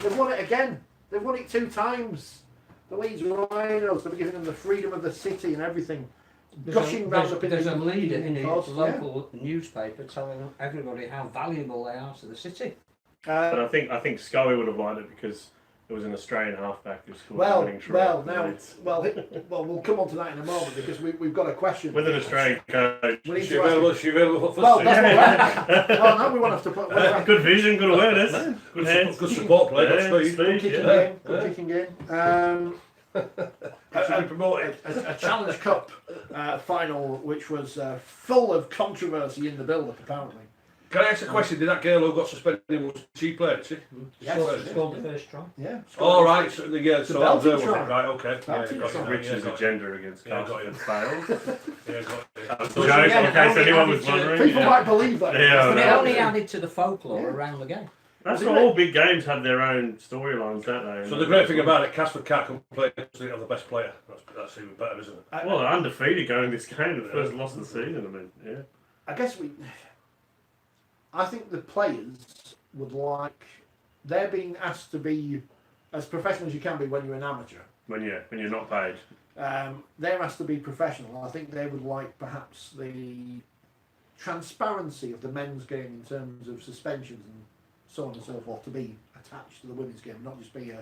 they've won it again. They've won it 2 times. The Leeds Rhinos, they've given them the freedom of the city and everything. Gushing round up in There's a leader in the post, local newspaper telling everybody how valuable they are to the city. But I think Scully would have liked it because it was an Australian halfback who scored the Well, winning try. we'll come on to that in a moment, because we've got a question. With an Australian coach. We need She to ask available, him. she available for Well, Steve. that's what we're Oh, no, we won't have to put. Good vision, good awareness. Good hands. Good support play, Yeah, good speed. Good kicking yeah. game. Good kicking game. Should be promoted. A Challenge Cup final, which was full of controversy in the build-up, apparently. Can I ask a question? Did that girl who got suspended, was she played, she? Yes, Scored the first try. yeah. All right, so, yeah, It's a so that was her, belting was it? try. Right, okay. Yeah, Belting got try. it, yeah, Rich's got it. agenda against Yeah, got Carlton it. failed. Yeah, got it. That was a Well, joke, yeah, in case only anyone was added to- wondering. People yeah. might believe that. Yeah, But it no. only added to the folklore Yeah. around the game. That's what all big games have their own storylines, don't they? So the great thing about it, Casford can't complain because they don't have the best player. That's even better, isn't it? Well, they're undefeated going this game, the first loss of the season. I mean, yeah. I guess I think the players would like. They're being asked to be as professional as you can be when you're an amateur. When you're not paid. They're asked to be professional. I think they would like perhaps the transparency of the men's game in terms of suspensions and so on and so forth to be attached to the women's game, not just be a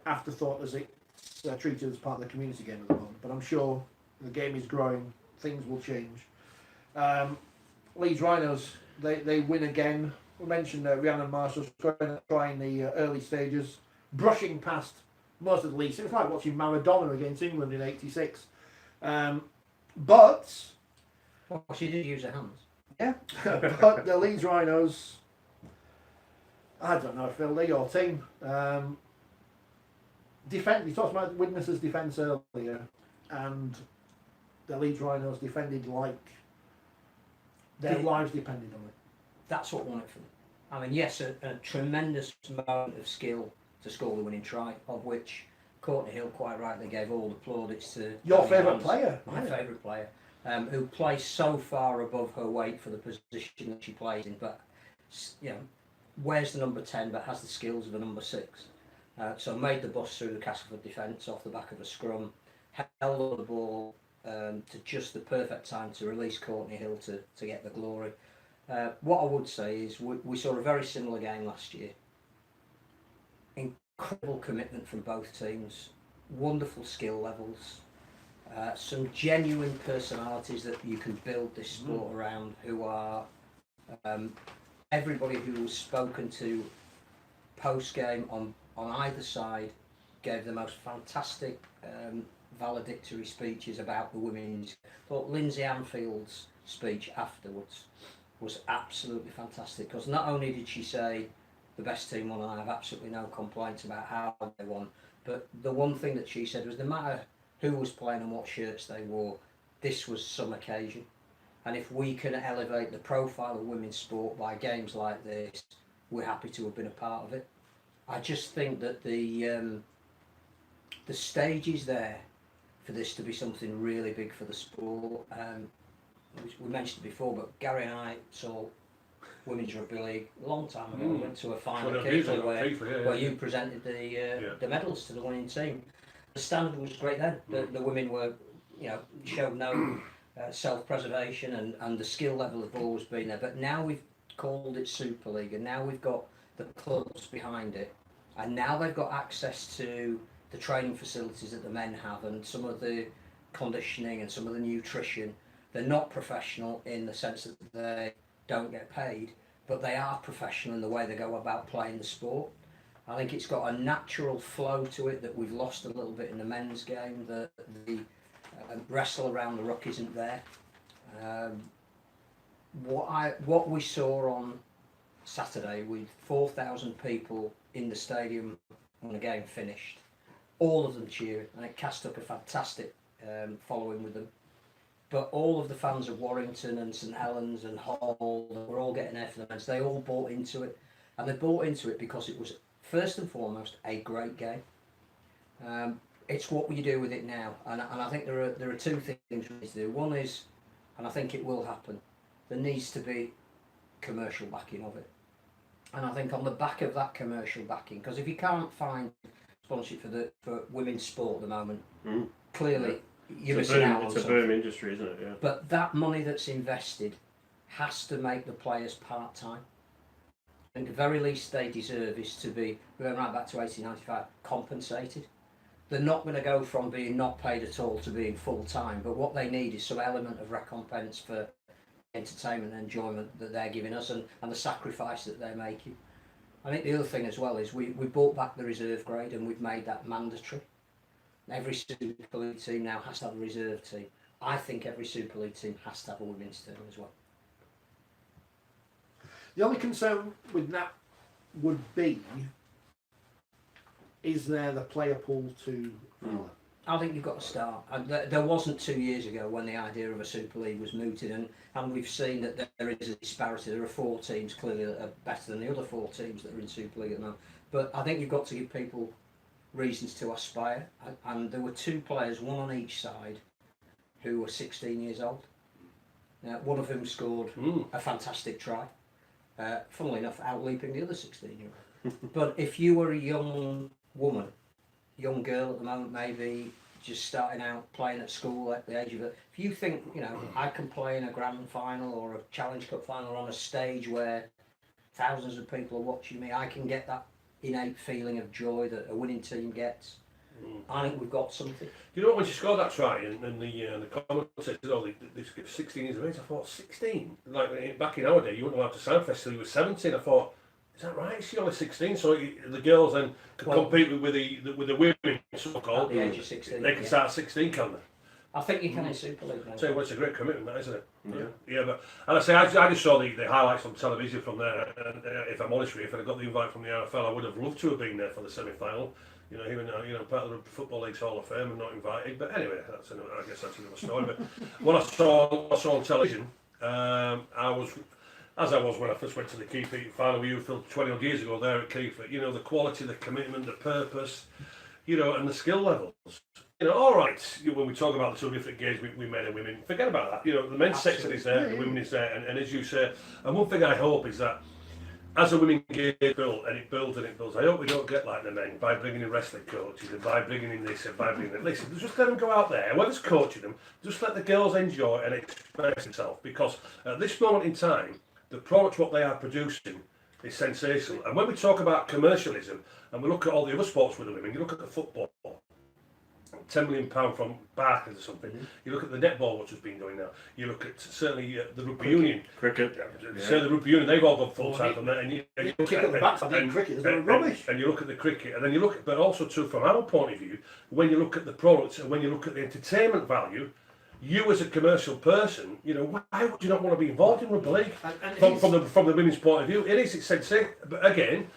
afterthought as it's treated as part of the community game at the moment. But I'm sure the game is growing, things will change. Leeds Rhinos, they win again. We mentioned Rhiannon Marshall scoring a try in the early stages, brushing past most of the Leeds. It was like watching Maradona against England in '86. But Well, she did use her hands. yeah, but the Leeds Rhinos, I don't know, Phil, they're your team. Defend. You talked about Widnes's defence earlier, and the Leeds Rhinos defended like their lives depended on it. That's what won it for them. I mean, yes, a tremendous amount of skill to score the winning try, of which Courtney Hill quite rightly gave all the plaudits to Your Danny favourite Hans, player, my yeah. favourite player, who plays so far above her weight for the position that she plays in, but you know, wears the number 10 but has the skills of a number 6. So made the bust through the Castleford defence off the back of a scrum, held the ball to just the perfect time to release Courtney Hill to get the glory. What I would say is we saw a very similar game last year. Incredible commitment from both teams, wonderful skill levels, some genuine personalities that you can build this sport around, who are everybody who was spoken to post-game on either side gave the most fantastic valedictory speeches about the women's. I thought Lindsay Anfield's speech afterwards was absolutely fantastic, because not only did she say the best team won and I have absolutely no complaints about how they won, but the one thing that she said was no matter who was playing and what shirts they wore, this was some occasion. And if we can elevate the profile of women's sport by games like this, we're happy to have been a part of it. I just think that the stage is there for this to be something really big for the sport. We mentioned it before, but Gary and I saw Women's Rugby League a long time ago. We went to a final occasionally where you presented the medals to the winning team. The standard was great then. The women were, showed no self-preservation, and the skill level have always been there. But now called it Super League, and now we've got the clubs behind it, and now they've got access to the training facilities that the men have, and some of the conditioning and some of the nutrition. They're not professional in the sense that they don't get paid, but they are professional in the way they go about playing the sport. I think it's got a natural flow to it that we've lost a little bit in the men's game. The wrestle around the ruck isn't there. What we saw on Saturday with 4,000 people in the stadium when the game finished, all of them cheering, and it cast up a fantastic following with them. But all of the fans of Warrington and St Helens and Hull, were all getting there for the men's. They all bought into it, and they bought into it because it was first and foremost a great game. It's what we do with it now, and I think there are two things we need to do. One is, and I think it will happen, there needs to be commercial backing of it, and I think on the back of that commercial backing, because if you can't find sponsorship for women's sport at the moment, clearly you're missing out on something. It's a boom industry, isn't it? Yeah. But that money that's invested has to make the players part-time. And the very least they deserve is to be, going right back to 1895, compensated. They're not going to go from being not paid at all to being full-time, but what they need is some element of recompense for entertainment and enjoyment that they're giving us, and the sacrifice that they're making. I think the other thing as well is we brought back the reserve grade, and we've made that mandatory. Every Super League team now has to have a reserve team. I think every Super League team has to have a women's team as well. The only concern with that would be, is there the player pool to fill? I think you've got to start. And there wasn't 2 years ago when the idea of a Super League was mooted, and we've seen that there is a disparity. There are 4 teams clearly that are better than the other 4 teams that are in Super League at the moment. But I think you've got to give people reasons to aspire, and there were 2 players, one on each side, who were 16 years old. Now, one of whom scored a fantastic try, funnily enough, outleaping the other 16-year-old. But if you were a young woman, young girl at the moment, maybe just starting out playing at school at the age of it, if you think, I can play in a grand final or a Challenge Cup final on a stage where thousands of people are watching me, I can get that innate feeling of joy that a winning team gets. I think we've got something. You know, when she scored that try, and the commentator said, "Oh, this 16 years of age," I thought, 16? Like back in our day, you wouldn't allowed to sign fest till you were 17. I thought, is that right? Is she only 16? So the girls then could compete with the women, so-called. At the age of 16. They can start at 16, can they? I think you can in Super League now. So it's a great commitment, that, isn't it? Yeah. But and I just saw the highlights on television from there. And if I'm honest with you, if I'd got the invite from the RFL, I would have loved to have been there for the semi-final. Even part of the Football League's Hall of Fame and not invited. But anyway, I guess that's another story. But when I saw on television, I was, as I was when I first went to the Keefe final with you 20 odd years ago there at Keefe. The quality, the commitment, the purpose, and the skill levels. All right, when we talk about the 2 different games with men and women, forget about that. The men's section is there, the women is there, and as you say, and one thing I hope is that as a women game builds, and it builds, I hope we don't get like the men by bringing in wrestling coaches and by bringing in this and by bringing in listen, just let them go out there, whoever's coaching them, just let the girls enjoy and express themselves, because at this moment in time, the product, what they are producing, is sensational. And when we talk about commercialism, and we look at all the other sports with the women, you look at the football, £10 million from Barclays or something. You look at the netball, which has been going now. You look at certainly the rugby union. Cricket. So the rugby union, they've all gone full time from there. And you look at the backside in cricket, there's rubbish. And you look at the cricket, and then you look, but also too from our point of view, when you look at the products and when you look at the entertainment value, you as a commercial person, why would you not want to be involved in rugby league? From the women's point of view, it's sensational. But again,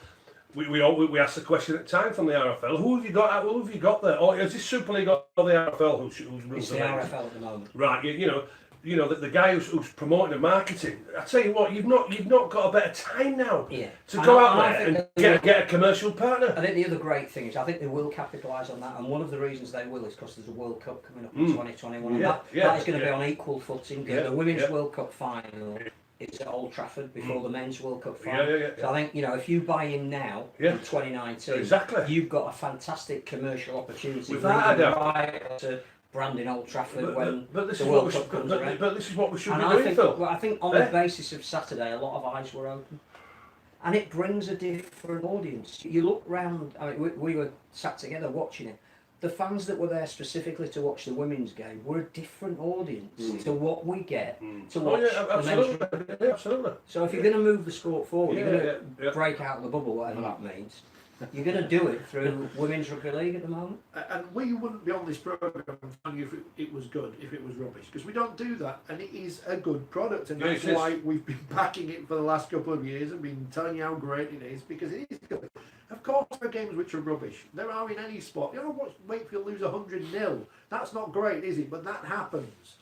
we asked the question at the time from the RFL. Who have you got there? Or is this Super League or the RFL who's It's the RFL at the moment. Right. The guy who's promoting and marketing. I tell you what, you've not got a better time now to go out there and get a commercial partner. I think the other great thing is I think they will capitalise on that, and one of the reasons they will is because there's a World Cup coming up in 2021, and that is going to be on equal footing. The Women's World Cup final is at Old Trafford before the Men's World Cup final. So I think, if you buy in now in 2019, exactly, you've got a fantastic commercial opportunity to branding Old Trafford when but this the is what World we Cup should, comes but, around. but this is what we should And be I doing, think, Phil. well, I think on Eh? the basis of Saturday, a lot of eyes were open. And it brings a different audience. You look round, I mean, we were sat together watching it. The fans that were there specifically to watch the women's game were a different audience to what we get to watch the men's. Absolutely. Yeah, absolutely. So if you're going to move the sport forward, you're Yeah, going to yeah. break out of the bubble, whatever that means. You're going to do it through Women's Rugby League at the moment. And we wouldn't be on this programme telling you if it was good, if it was rubbish, because we don't do that, and it is a good product, and that's why we've been backing it for the last couple of years and been telling you how great it is, because it is good. Of course, there are games which are rubbish. There are in any sport. You know, watch Wakefield lose 100-0. That's not great, is it? But that happens.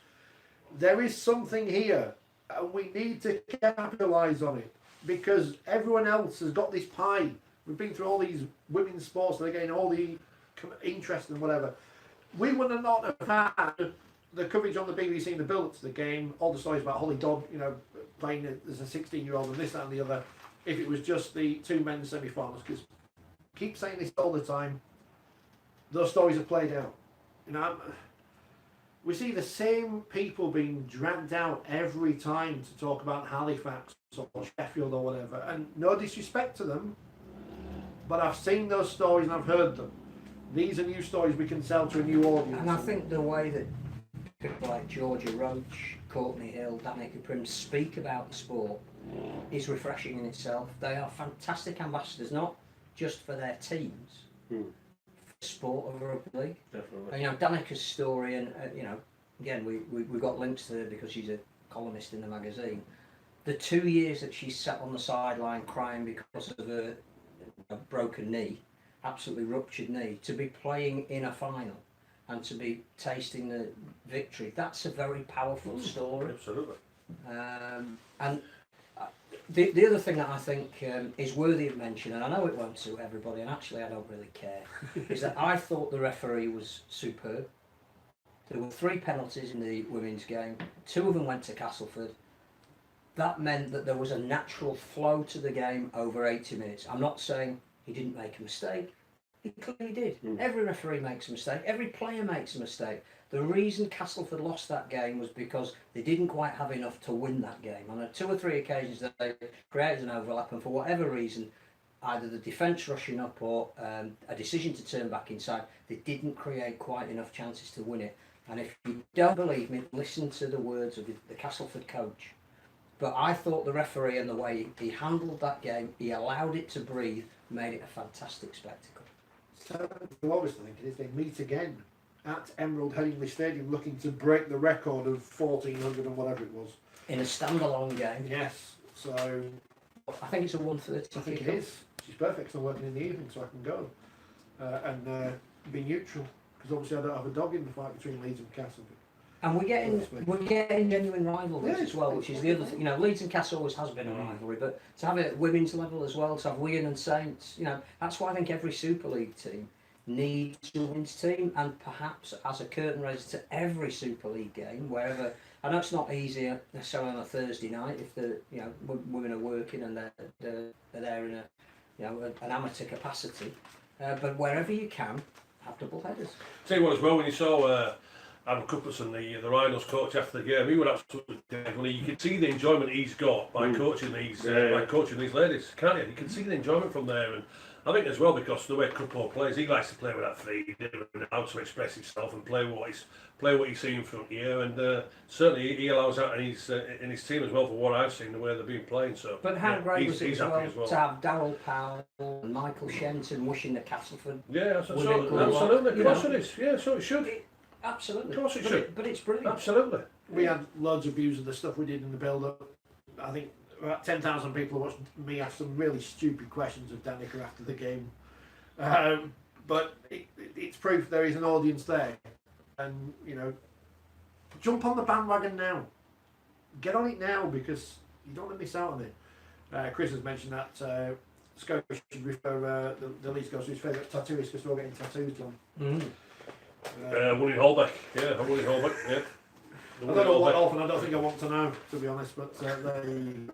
There is something here, and we need to capitalise on it, because everyone else has got this pie. We've been through all these women's sports, and again, all the interest and whatever. We would have not have had the coverage on the BBC in the build-up to the game, all the stories about Holly Dodd, you know, playing as a 16-year-old and this, that and the other, if it was just the two men's semi-finals, because I keep saying this all the time, those stories are played out. You know, we see the same people being dragged out every time to talk about Halifax or Sheffield or whatever, and no disrespect to them, but I've seen those stories and I've heard them. These are new stories we can sell to a new audience. And I think the way that people like Georgia Roach, Courtney Hill, Danica Prim speak about the sport is refreshing in itself. They are fantastic ambassadors, not just for their teams, for the sport of rugby league. Definitely. And, you know, Danica's story, and you know, again, we got links to her because she's a columnist in the magazine. The 2 years that she sat on the sideline crying because of her broken knee, absolutely ruptured knee, to be playing in a final and to be tasting the victory, that's a very powerful story. Absolutely. And the other thing that I think is worthy of mention, and I know it won't suit everybody, and actually I don't really care, is that I thought the referee was superb. There were 3 penalties in the women's game, 2 of them went to Castleford. That meant that there was a natural flow to the game over 80 minutes. I'm not saying he didn't make a mistake. He clearly did. Every referee makes a mistake. Every player makes a mistake. The reason Castleford lost that game was because they didn't quite have enough to win that game. On 2 or 3 occasions they created an overlap, and for whatever reason, either the defence rushing up or a decision to turn back inside, they didn't create quite enough chances to win it. And if you don't believe me, listen to the words of the Castleford coach. But I thought the referee and the way he handled that game, he allowed it to breathe, made it a fantastic spectacle. So what I was thinking is they meet again at Emerald Headingley Stadium, looking to break the record of 1400 and whatever it was. In a standalone game. Yes. So I think it's a 1:30. I think it is. She's perfect. 'Cause I'm working in the evening, so I can go and be neutral. Because obviously I don't have a dog in the fight between Leeds and Castleford. And we're getting genuine rivalries Yeah, as well, which is the other thing. You know, Leeds and Castle always has been a rivalry, but to have it at women's level as well, to have Wigan and Saints, you know, that's why I think every Super League team needs a women's team, and perhaps as a curtain raiser to every Super League game, wherever. I know it's not easier necessarily on a Thursday night if the women are working and they're there in an amateur capacity, but wherever you can, have double headers. Tell you what as well, when you saw Adam Cuthbertson, the Rhinos coach after the game, he was absolutely deadly. You can see the enjoyment he's got by coaching these coaching these ladies, can't you? You can see the enjoyment from there, and I think as well because the way Cuppo plays, he likes to play with that freedom and how to express himself and play what he's seen in front here, and certainly he allows that in his team as well. For what I've seen, the way they've been playing. So, but how great was it as well to have Darryl Powell and Michael Shenton wishing the Castleford? Yeah, absolutely. Of course it is. Yeah, so it should. Absolutely. Of course it should. But it's brilliant. Absolutely. We had loads of views of the stuff we did in the build-up. I think about 10,000 people watched me ask some really stupid questions of Danica after the game. But it's proof there is an audience there. And, jump on the bandwagon now. Get on it now, because you don't want to miss out on it. Chris has mentioned that Scotia should refer the Leeds goes to his favourite tattooist because we're all getting tattoos done. Willie Holbeck. Yeah, Willie Holbeck. Yeah. I don't know what often. I don't think I want to know, to be honest. But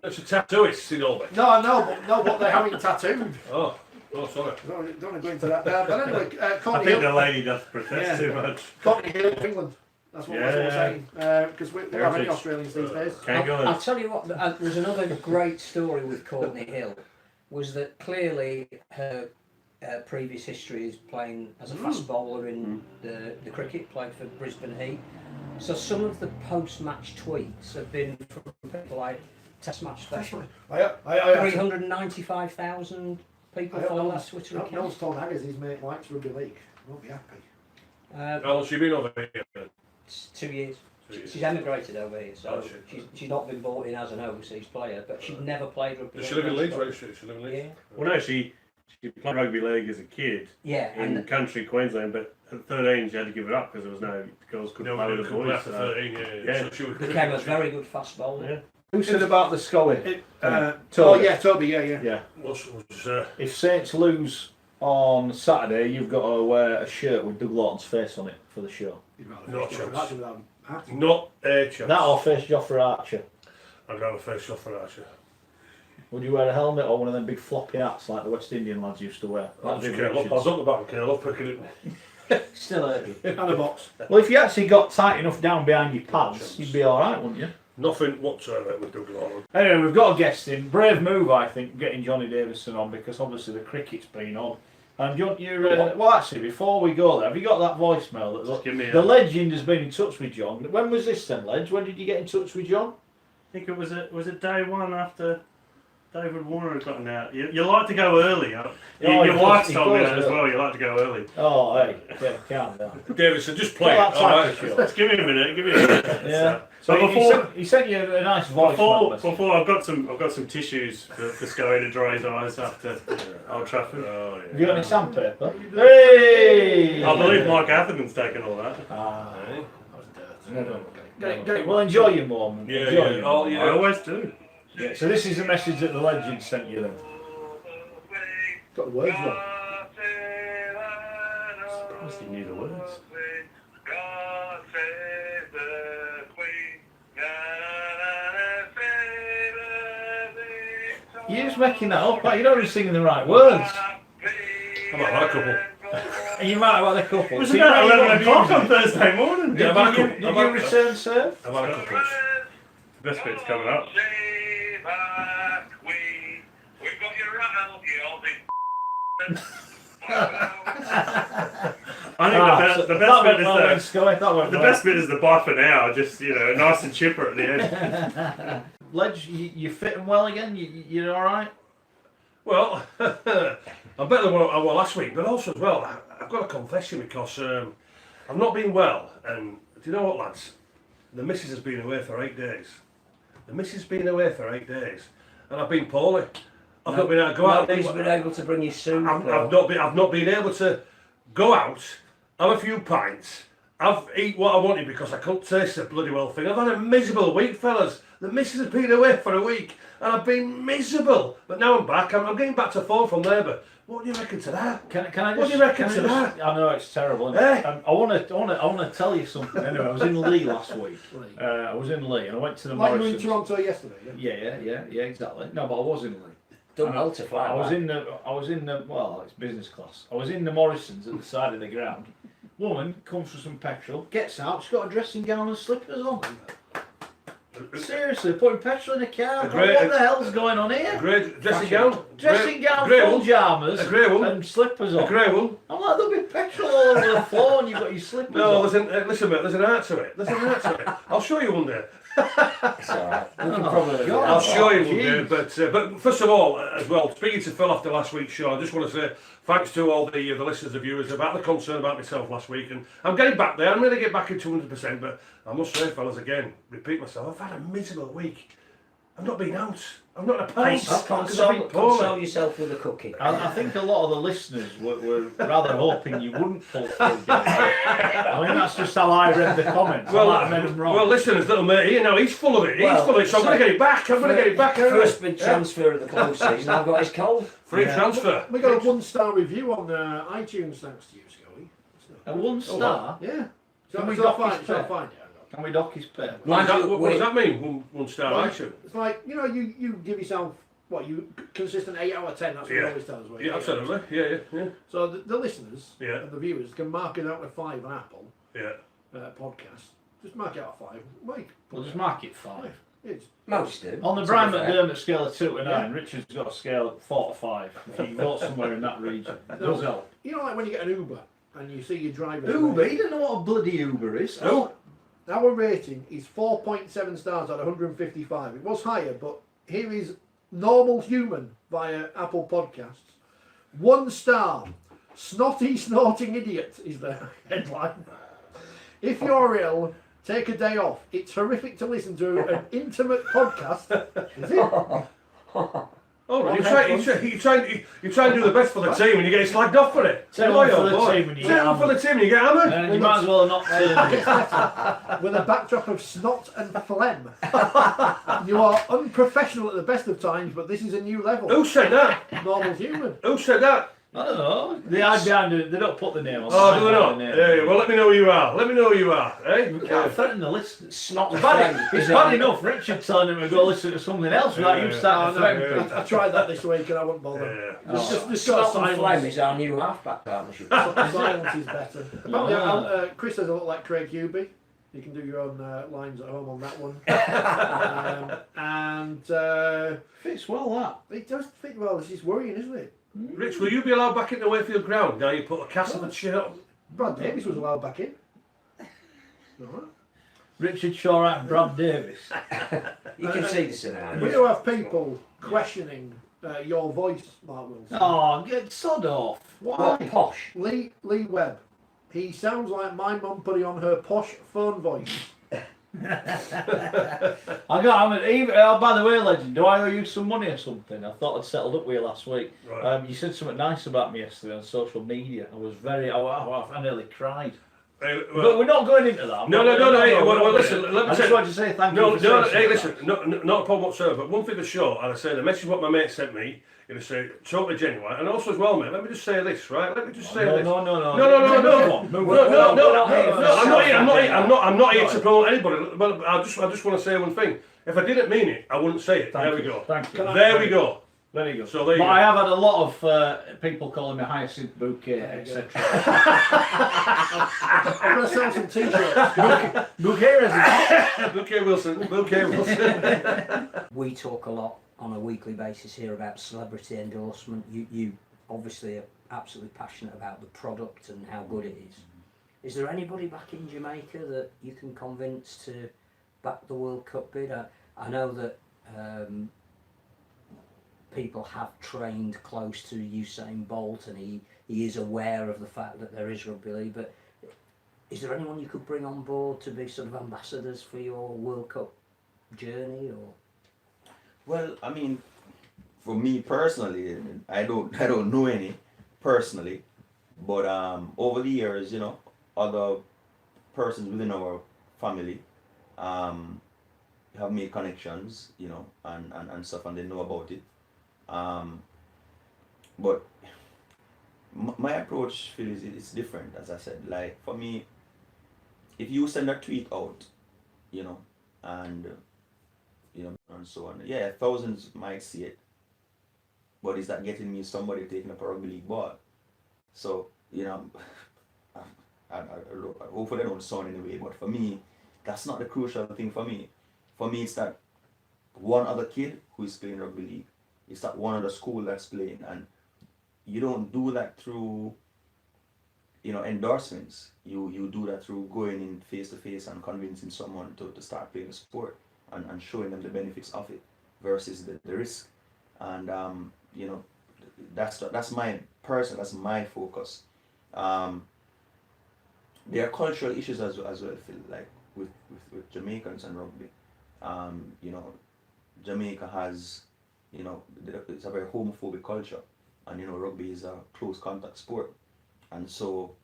It's a tattooist in Holbeck. No, I know, but no, what they're having tattooed. Oh. Oh, sorry. Don't want to go into that. But anyway, I Courtney think the Hill, lady does protest Yeah. too much. Courtney Hill, England. That's what we're saying. Because we don't have any Heritage. Australians these days. I'll tell you what, there's another great story with Courtney Hill, was that clearly her previous history is playing as a fast bowler in the cricket, played for Brisbane Heat. So some of the post-match tweets have been from people like Test Match Special. 395,000 people follow that Twitter account. No one's told Haggers his mate likes rugby league. He won't be happy. How long's she been over here? It's 2 years. 2 years. She's emigrated over here, so Oh, shit. she's not been brought in as an overseas player, but she'd never played rugby. Does she live in Leeds? Where does she live in Leeds? Yeah. Well, no, she played rugby league as a kid Yeah, in and country Queensland, but at 13 she had to give it up because there was no girls couldn't play with the boys. After So. 13, yeah. Yeah. So she was became a very good fast bowler. Yeah. Who said about the sculling? Oh yeah, Toby. Yeah. Yeah. Was, If Saints lose on Saturday, you've got to wear a shirt with Doug Lawton's face on it for the show. No chance. Actually, without acting. not a chance. That or face Joffrey Archer. I'd rather face off for Archer. Would you wear a helmet or one of them big floppy hats like the West Indian lads used to wear? I'll That'd be curl up. I Richards. was up the back and curl up, picking it. Still early. And a box. Well, if you actually got tight enough down behind your pads, you'd be alright, wouldn't you? Nothing whatsoever with Doug Lawton. Anyway, we've got a guest in. Brave move, I think, getting Johnny Davison on, because obviously the cricket's been on. And you, well, actually, before we go there, have you got that voicemail? Just give me The a- legend has been in touch with John. When was this then, Ledge? When did you get in touch with John? I think it was day one after David Warner had gotten out. You like to go early. Your wife told me that as well. You like to go early. Oh, hey, yeah, calm down. Davidson, just play Well, it. that's All like right. a show. Let's give me a minute. Give me a minute. Yeah. So So before he sent you a nice voicemail. before I've got some tissues for Scully to dry his eyes after Old Trafford. Oh, Have you got any yeah. sandpaper? Hey! I believe Mike Atherton's taken all that. Ah, Eh? well, enjoy your moment. Yeah, Enjoy yeah. your Oh, moment. yeah. I always do. Yeah, so this is a message that the legend sent you then. Got the words wrong. Surprised he knew the words. You're just making that up, like, you're not even singing the right words. How about that couple? And you might have had a couple. It was So you about might 11 have o'clock on used Thursday morning. Yeah, about a couple. it. Did you return serve? How about a couple? The best bit's coming up. We've got your rattle, you old I think the best bit is the best bit is the bye for now. Just nice and chipper at the end. Ledge, you fitting well again? You're all right? Well, I'm better than what I was last week, but also as well, I've got a confession because I've not been well. And do you know what, lads? The missus has been away for 8 days. The missus has been away for 8 days, and I've been poorly. I've not been able to go out. Nobody's been able to bring you soup. I've not been able to go out, have a few pints, eat what I wanted because I couldn't taste the bloody well thing. I've had a miserable week, fellas. The missus has been away for a week, and I've been miserable. But now I'm back. I'm getting back to form from there. But what do you reckon to that? Can I just, What do you reckon can I to just- that? I know it's terrible. Isn't it? I want to tell you something. Anyway, I was in Lee last week. I was in Lee and I went to the Like you were in Morrisons. Toronto yesterday. Yeah. Yeah, exactly. No, but I was in Lee. Done well to fly I was back. in the well, it's business class. I was in the Morrisons at the side of the ground. Woman comes for some petrol, gets out, she's got a dressing gown and slippers on. Seriously, putting petrol in a car. grey- What the hell's going on here? Grey dressing gown, Dressing gown, grey full one, jammers, a grey one, and slippers a on. grey one. I'm like, there'll be petrol all over the floor and you've got your slippers No, on. listen, mate. There's an art to it. There's an art to it. I'll show you one day. It's all right. We can Oh, probably. God. I'll show you one jeez. day. But first of all, as well, speaking to Phil after last week's show, I just want to say thanks to all the listeners, the viewers, about the concern about myself last week, and I'm getting back there. I'm going to get back into 100%. But I must say, fellas, again, repeat myself. I've had a miserable week. I've not been out. I've not had a pint. because I've been Console poorly. yourself with a cookie. I think a lot of the listeners were rather hoping you wouldn't pull through. I mean, that's just how I read the comments. I might have made them wrong. Well, listen, his little mate here now, he's full of it. He's Well, full of it, so I'm going to get it back. I'm going to get it back. First big transfer at the close. He's now got his cold. Free Yeah. transfer. We got a 1-star review on iTunes thanks to you, Scully. A 1 star? Yeah. Can we So dock fine, his so pay? fine. Can we dock his pay? What does Mind you, that, what does that mean? One star Well, action. It's like, you give yourself what you consistent 8 out of 10. That's what Yeah. he always tells me. Yeah, absolutely. Yeah. So the listeners Yeah. and the viewers can mark it out of 5 on Apple Yeah. podcast. Just mark it out of 5. Mike, We'll just mark it 5. It's Most do. On the to Brian be fair. McDermott scale of 2 to 9, Yeah. Richard's got a scale of 4 to 5. If you can go somewhere in that region, it does help. you know, like when you get an Uber and you see your driver. Uber, you don't know what a bloody Uber is. Oh, our rating is 4.7 stars out of 155. It was higher, but here is normal human via Apple Podcasts. 1 star. Snotty snorting idiot is the headline. If you're ill, take a day off. It's horrific to listen to an intimate podcast. Is it? Oh, you try and do the best for the team and you get slagged off for it. Take Oh, one yeah, for the boy. team and you Take get one for the hammered. team and you get hammered. And you might as well not turn. With a backdrop of snot and phlegm. You are unprofessional at the best of times, but this is a new level. Who said that? Normal human. Who said that? I don't know. They hide behind it. They don't put the name on. Oh, They do they hide not? behind the name. Yeah, well, let me know who you are. Let me know who you are, eh? We can't threaten the listeners. Snot It's and bad, phlegm it's is bad a- enough Richard telling him to go listen to something else without you starting to threaten people. I tried that this week and I wouldn't bother. Yeah. Just got Snot and phlegm silence. is our new halfback partnership. Silence is better. Apparently, Ah. Chris says I look like Craig Hubie. You can do your own lines at home on that one. Fits well, that. It does fit well. This is worrying, isn't it? Rich, will you be allowed back in the Wayfield ground? Now you put a cast and shit up. Brad Davis was allowed back in. Alright. Richard Shorrock and Brad Davis. You can see the We scenario. do have people questioning your voice, Mark Wilson. Oh, get sod off. Why? What posh? Lee Webb. He sounds like my mum putting on her posh phone voice. By the way, legend, do I owe you some money or something? I thought I'd settled up with you last week. Right. You said something nice about me yesterday on social media. I nearly cried. Hey, But we're not going into that. No. Hey, well, listen. Let me I tell just you. wanted to say thank No, you. For no, saying hey, something listen, not a problem whatsoever. But one thing for sure, and I say the message what my mate sent me, you know, say totally genuine, and also as well, mate. Let me just say this, right? Let me just say this. No. I'm not here to promote anybody. But I just want to say one thing. If I didn't mean it, I wouldn't say it. There we go. Thank you. There we go. There you go. So there you But go. I have had a lot of people calling me Hyacinth Bouquet, etc. I'm going to sell some t-shirts. Bouquet Bouquet Wilson. We talk a lot on a weekly basis here about celebrity endorsement. You obviously are absolutely passionate about the product and how good it is. Is there anybody back in Jamaica that you can convince to back the World Cup bid? I know that people have trained close to Usain Bolt and he is aware of the fact that there is rugby league, but is there anyone you could bring on board to be sort of ambassadors for your World Cup journey? Or Well, I mean, for me personally, I don't know any personally, but over the years, you know, other persons within our family have made connections, you know, and stuff, and they know about it. But my approach, Phil, is different, as I said. Like, for me, if you send a tweet out, you know, and you know, and so on. Yeah, thousands might see it, but is that getting me somebody taking up a rugby league ball? So, you know, I hopefully I don't sound anyway, but for me, that's not the crucial thing for me. For me, it's that one other kid who is playing rugby league. It's that one other school that's playing, and you don't do that through, you know, endorsements. You do that through going in face to face and convincing someone to start playing the sport. And showing them the benefits of it versus the risk, and you know, that's my my focus. There are cultural issues as well, Phil, like with Jamaicans and rugby. You know, Jamaica has, you know, it's a very homophobic culture, and you know, rugby is a close contact sport, and so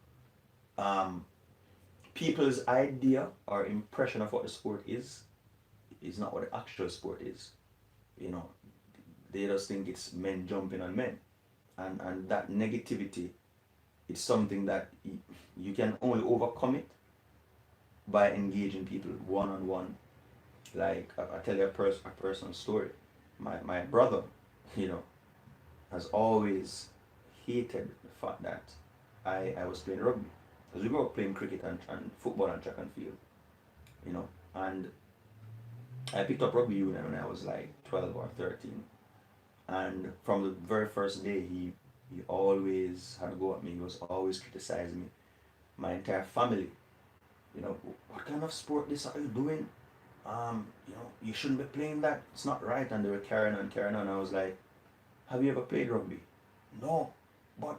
people's idea or impression of what the sport is not what the actual sport is. You know, they just think it's men jumping on men, and that negativity is something that you can only overcome it by engaging people one-on-one. Like, I tell you a personal story. My brother, you know, has always hated the fact that I was playing rugby. Because we grew up playing cricket and football and track and field, you know. And I picked up rugby union when I was like 12 or 13. And from the very first day, he always had to go at me. He was always criticizing me. My entire family, you know, what kind of sport this are you doing? You know, you shouldn't be playing that. It's not right. And they were carrying on, carrying on. I was like, have you ever played rugby? No, but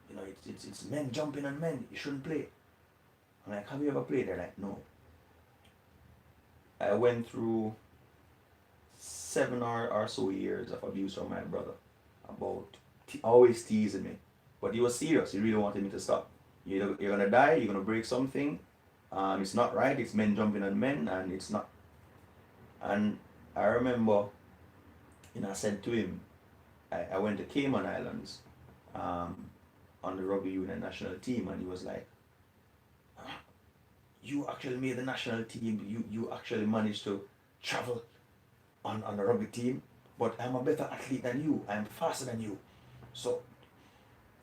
you know, it's men jumping on men. You shouldn't play. I'm like, have you ever played? They're like, no. I went through 7 or so years of abuse from my brother, about always teasing me, but he was serious. He really wanted me to stop. You're gonna die. You're gonna break something. It's not right. It's men jumping on men, and it's not. And I remember, you know, I said to him, I went to Cayman Islands, on the rugby union national team, and he was like, "Huh? You actually made the national team. You actually managed to travel on the rugby team, but I'm a better athlete than you. I'm faster than you, so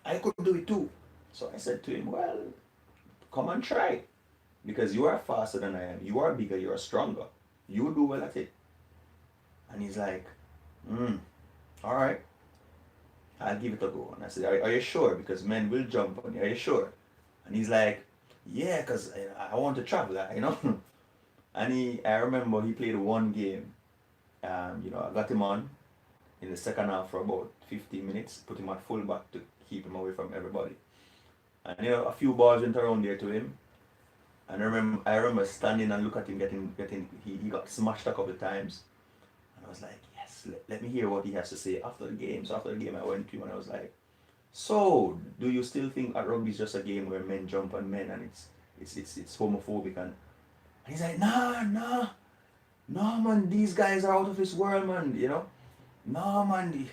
I could do it too." So I said to him, well, come and try, because you are faster than I am. You are bigger. You are stronger. You do well at it. And he's like, all right, I'll give it a go. And I said, are you sure? Because men will jump on you. Are you sure? And he's like, yeah, because I want to travel, you know. And I remember he played one game. You know, I got him on in the second half for about 15 minutes, put him at full back to keep him away from everybody. And you know, a few balls went around there to him. And I remember standing and look at him getting he got smashed a couple of times. And I was like, yes, let me hear what he has to say after the game. So after the game I went to him and I was like, so do you still think that rugby is just a game where men jump on men and it's homophobic? And he's like, nah, man, these guys are out of this world, man, you know. No, man,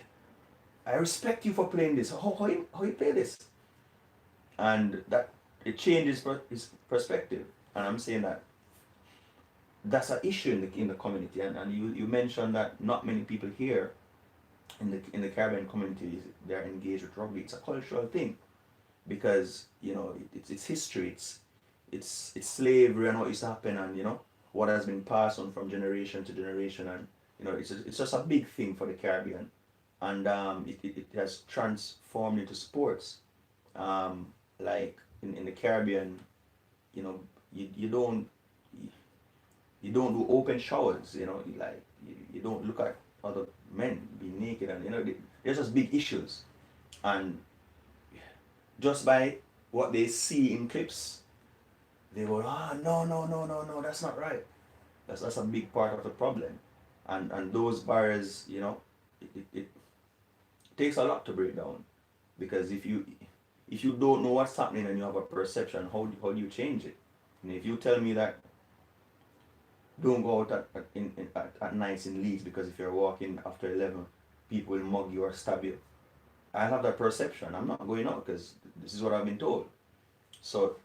I respect you for playing this. How you play this? And that it changes his perspective. And I'm saying that's an issue in the community. And you mentioned that not many people here in the Caribbean community, they're engaged with rugby. It's a cultural thing, because you know it's history. It's slavery and what used to happen, and you know what has been passed on from generation to generation, and you know it's just a big thing for the Caribbean, and it has transformed into sports. Like in the Caribbean, you know, you don't do open showers, you know, you don't look at other men being naked, and you know there's just big issues, and just by what they see in clips, they go, no, that's not right. That's a big part of the problem, and those barriers, you know, it takes a lot to break down, because if you don't know what's happening and you have a perception, how do you change it? And if you tell me that don't go out at nights in Leeds, because if you're walking after 11, people will mug you or stab you, I have that perception. I'm not going out because this is what I've been told. So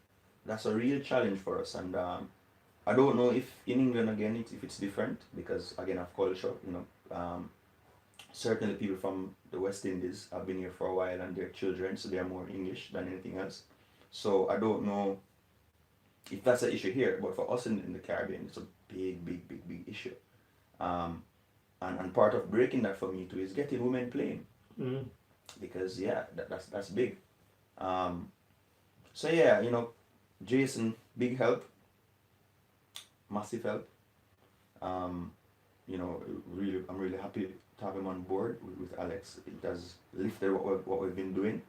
that's a real challenge for us, and I don't know if in England again if it's different, because again of culture, you know. Certainly people from the West Indies have been here for a while and they're children, so they're more English than anything else. So I don't know if that's an issue here, but for us in the Caribbean, it's a big issue. And part of breaking that for me too is getting women playing. Because yeah, that's big. So yeah, you know, Jason, big help, massive help. You know, really, I'm really happy to have him on board with Alex. It has lifted what we've been doing,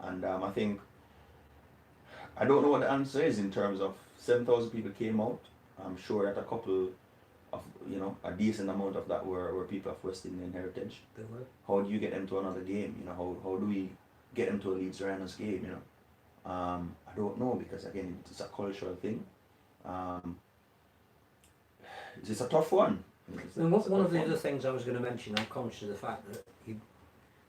and I think I don't know what the answer is in terms of 7,000 people came out. I'm sure that a couple of, you know, a decent amount of that were people of West Indian heritage. They were. How do you get them to another game? You know, how do we get them to a Leeds Rhinos game? You know, I don't know, because again it's a cultural thing. It's a tough one. And one of the other things I was going to mention, I'm conscious of the fact that you've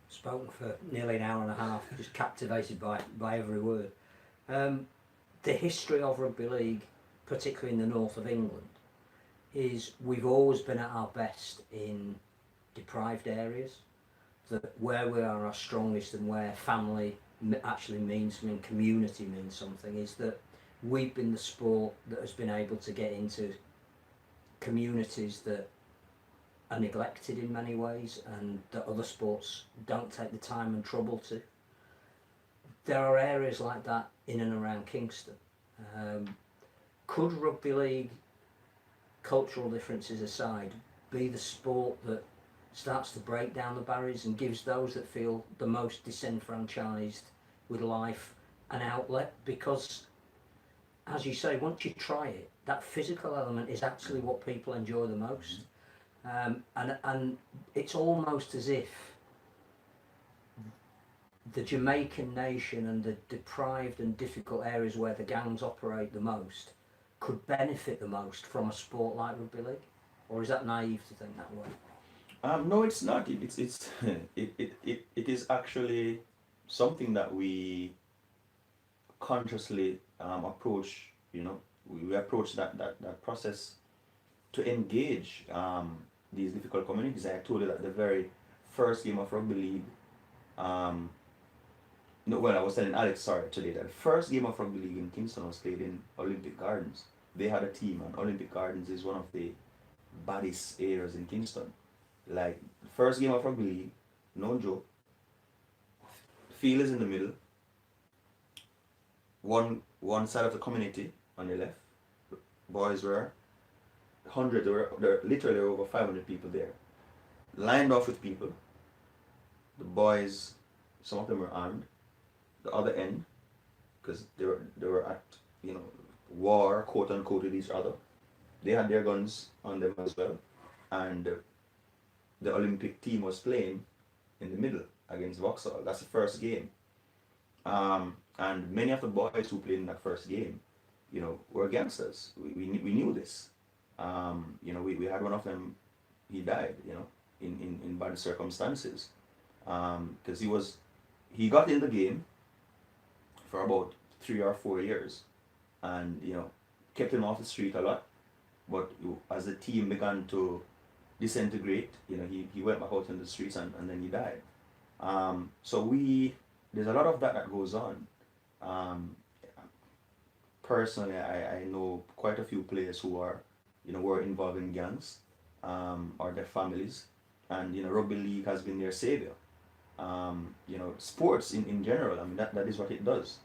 spoken for nearly an hour and a half, just captivated by every word. The history of rugby league, particularly in the north of England, is we've always been at our best in deprived areas. that where we are strongest and where family actually means something, community means something, is that we've been the sport that has been able to get into communities that are neglected in many ways and that other sports don't take the time and trouble to. There are areas like that in and around Kingston. Could rugby league, cultural differences aside, be the sport that starts to break down the barriers and gives those that feel the most disenfranchised with life an outlet? Because, as you say, once you try it, that physical element is actually what people enjoy the most. And it's almost as if the Jamaican nation and the deprived and difficult areas where the gangs operate the most could benefit the most from a sport like rugby league? Or is that naive to think that way? No, it's not. It is actually something that we consciously approach. You know, we approach that process to engage these difficult communities. I told you that the very first game of rugby league. No, well, I was telling Alex, sorry, today that the first game of rugby league in Kingston was played in Olympic Gardens. They had a team, and Olympic Gardens is one of the baddest areas in Kingston. Like, first game of rugby league, no joke. Field is in the middle. One side of the community on the left. Boys were hundreds. There literally over 500 people there, lined off with people. The boys, some of them were armed. The other end, because they were at, you know, war, quote unquote, with each other. They had their guns on them as well, and the Olympic team was playing in the middle against Vauxhall. That's the first game, and many of the boys who played in that first game, you know, were gangsters. We knew this. You know, we had one of them. He died, you know, in bad circumstances, because he got in the game for about 3 or 4 years, and, you know, kept him off the street a lot. But as the team began to disintegrate, you know, he went back out in the streets, and then he died. So there's a lot of that goes on. Personally, I know quite a few players who are, you know, were involved in gangs, or their families, and, you know, rugby league has been their savior. You know, sports in general, I mean, that is what it does.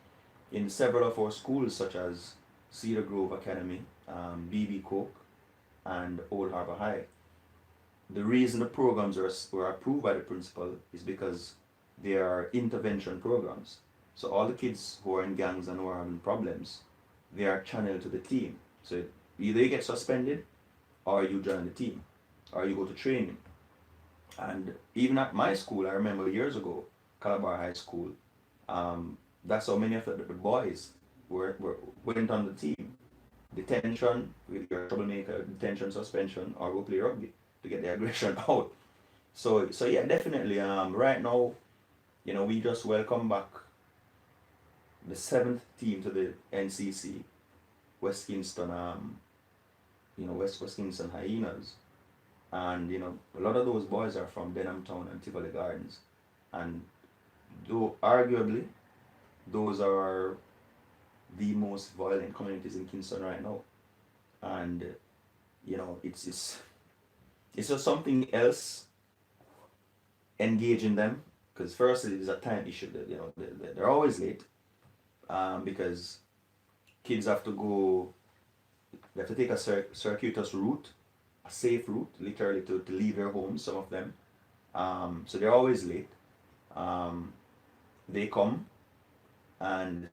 In several of our schools, such as Cedar Grove Academy, BB Coke, and Old Harbour High, the reason the programs were approved by the principal is because they are intervention programs. So all the kids who are in gangs and who are having problems, they are channeled to the team. So either you get suspended, or you join the team, or you go to training. And even at my school, I remember years ago, Calabar High School, that's how many of the boys went on the team. Detention, with your troublemaker, detention, suspension, or go play rugby to get the aggression out. So yeah, definitely. Right now, you know, we just welcome back the 7th team to the NCC, West Kingston. You know, West Kingston Hyenas. And, you know, a lot of those boys are from Denham Town and Tivoli Gardens. And though arguably, those are the most violent communities in Kingston right now. And, you know, it's just something else engaging them. Because first, it is a time issue. That, you know, they're always late. Because kids have to go, they have to take a circuitous route, a safe route, literally, to leave their homes, some of them. So they're always late. They come, and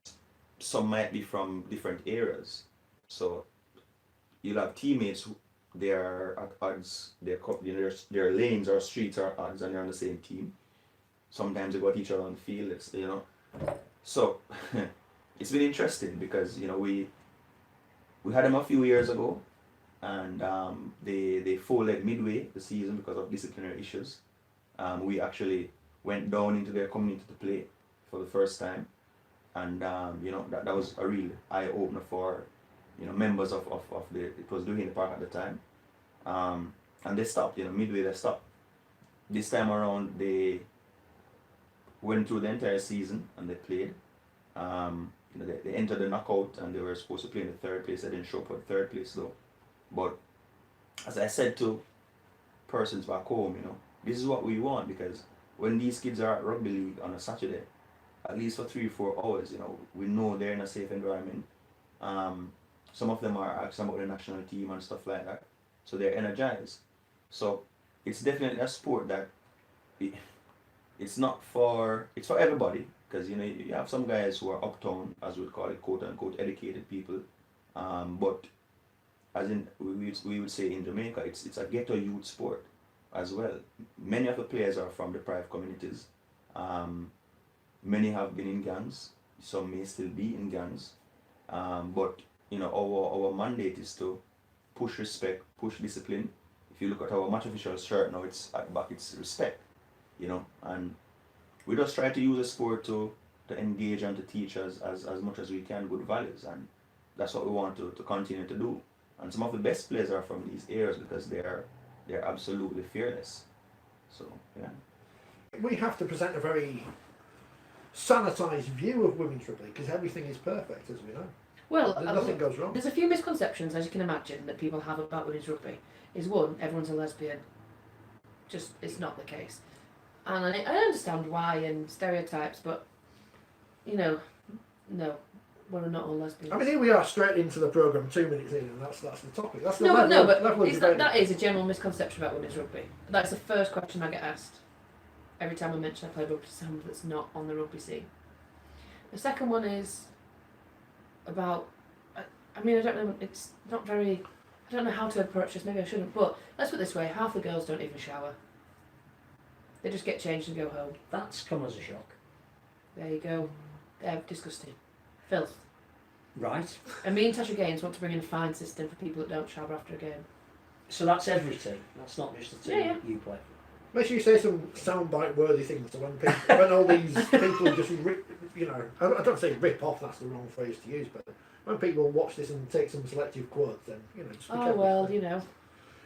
some might be from different areas. So you'll have teammates who they are at odds, their lanes or streets are at odds, and they're on the same team. Sometimes they got each other on the field, it's, you know. So it's been interesting because, you know, we had them a few years ago, and they folded midway the season because of disciplinary issues. We actually went down into their community to play for the first time, and you know, that was a real eye opener for, you know, members of the, it was doing the park at the time, and they stopped, you know, midway they stopped. This time around they went through the entire season and they played. They entered the knockout and they were supposed to play in the third place. They didn't show up for the third place though. But as I said to persons back home, this is what we want, because when these kids are at rugby league on a Saturday, at least for 3-4 hours, we know they're in a safe environment. Some of them are asking about the national team and stuff like that, so they're energized. So it's definitely a sport that it's for everybody, because you have some guys who are uptown, as we would call it, quote unquote, educated people, but as in we would say in Jamaica, it's a ghetto youth sport as well. Many of the players are from deprived communities. Many have been in gangs. Some may still be in gangs. But our mandate is to push respect, push discipline. If you look at our match official shirt now, it's at the back, it's respect. And we just try to use the sport to engage and to teach us as much as we can good values, and that's what we want to continue to do. And some of the best players are from these areas because they're absolutely fearless. So yeah. We have to present a very sanitised view of women's rugby because everything is perfect, as we know. Well, Nothing goes wrong. There's a few misconceptions, as you can imagine, that people have about women's rugby. Is one, everyone's a lesbian. Just, it's not the case. And I understand why and stereotypes, but, no, we're not all lesbians. I mean, here we are straight into the programme 2 minutes in, and that's the topic. That's the No, level but of debate. that is a general misconception about women's rugby. That's the first question I get asked every time I mention I play rugby to someone that's not on the rugby scene. The second one is about, I don't know, it's not very, I don't know how to approach this, maybe I shouldn't, but let's put it this way, half the girls don't even shower. They just get changed and go home. That's come as a shock. There you go. They're disgusting. Filth. Right. And me and Tasha Gaines want to bring in a fine system for people that don't shower after a game. So that's every team. That's not just the team Yeah. you play. Make sure you say some soundbite worthy things. So when all these people just I don't say rip off. That's the wrong phrase to use. But when people watch this and take some selective quotes, then just be careful. Well,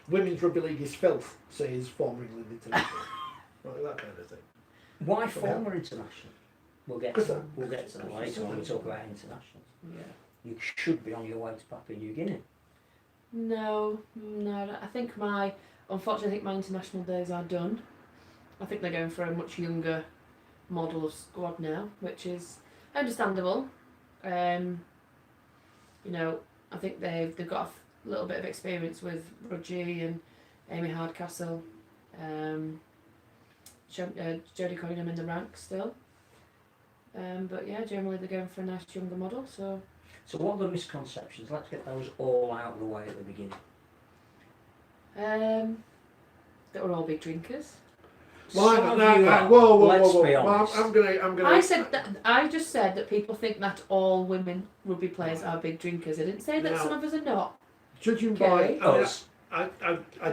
Women's rugby league is filth, says former England international. Like that kind of thing. Why former international? We'll get to that Because later when we talk about internationals. Yeah. You should be on your way to Papua New Guinea. No, unfortunately I think my international days are done. I think they're going for a much younger model of squad now, which is understandable. I think they've got a little bit of experience with Rugby and Amy Hardcastle, Jodie Cunningham in the ranks still. But yeah, generally they're going for a nice younger model. So what are the misconceptions? Let's get those all out of the way at the beginning. that we're all big drinkers. Well, Some no, of you no, are. whoa, Let's whoa. be Well, honest. I'm gonna. I just said that people think that all women rugby players are big drinkers. I didn't say that No. some of us are not. Judging Okay. by, Us. I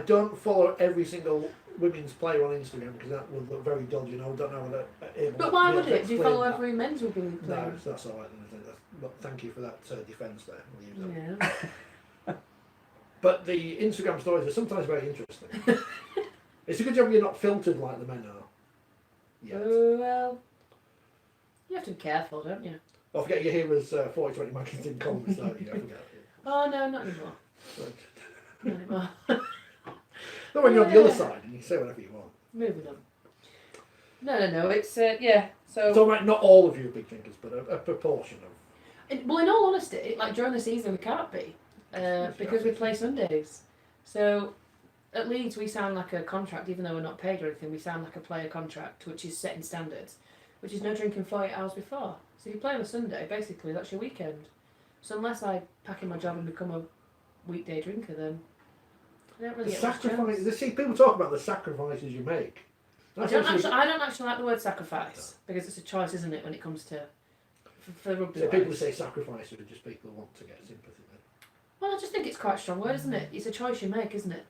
don't follow every single women's player on Instagram because that would look very dodgy, and I don't know whether. But why would it? Do you follow every men's rugby No, player? that's all right. Then. But thank you for that defence there. We'll use that. Yeah. But the Instagram stories are sometimes very interesting. It's a good job you're not filtered like the men are. Yeah. Well, you have to be careful, don't you? I forget you're here as 4020 Marketing columnist, don't you? I forget. Oh no, not anymore. Not anymore. Not when you're on the other side and you say whatever you want. Moving on. No. It's yeah. So. So right, not all of you are big drinkers, but a proportion of. In all honesty, like during the season we can't be because we play Sundays. So at Leeds we sound like a contract, even though we're not paid or anything. We sound like a player contract, which is set in standards, which is no drinking 48 hours before. So if you play on a Sunday, basically that's your weekend. So unless I pack in my job and become a weekday drinker, then I don't really The get much sacrifice. chance. See, people talk about the sacrifices you make. I don't actually like the word sacrifice because it's a choice, isn't it, when it comes to for rugby. So people who say sacrifice are just people who want to get sympathy. Well, I just think it's quite a strong word, isn't it? It's a choice you make, isn't it?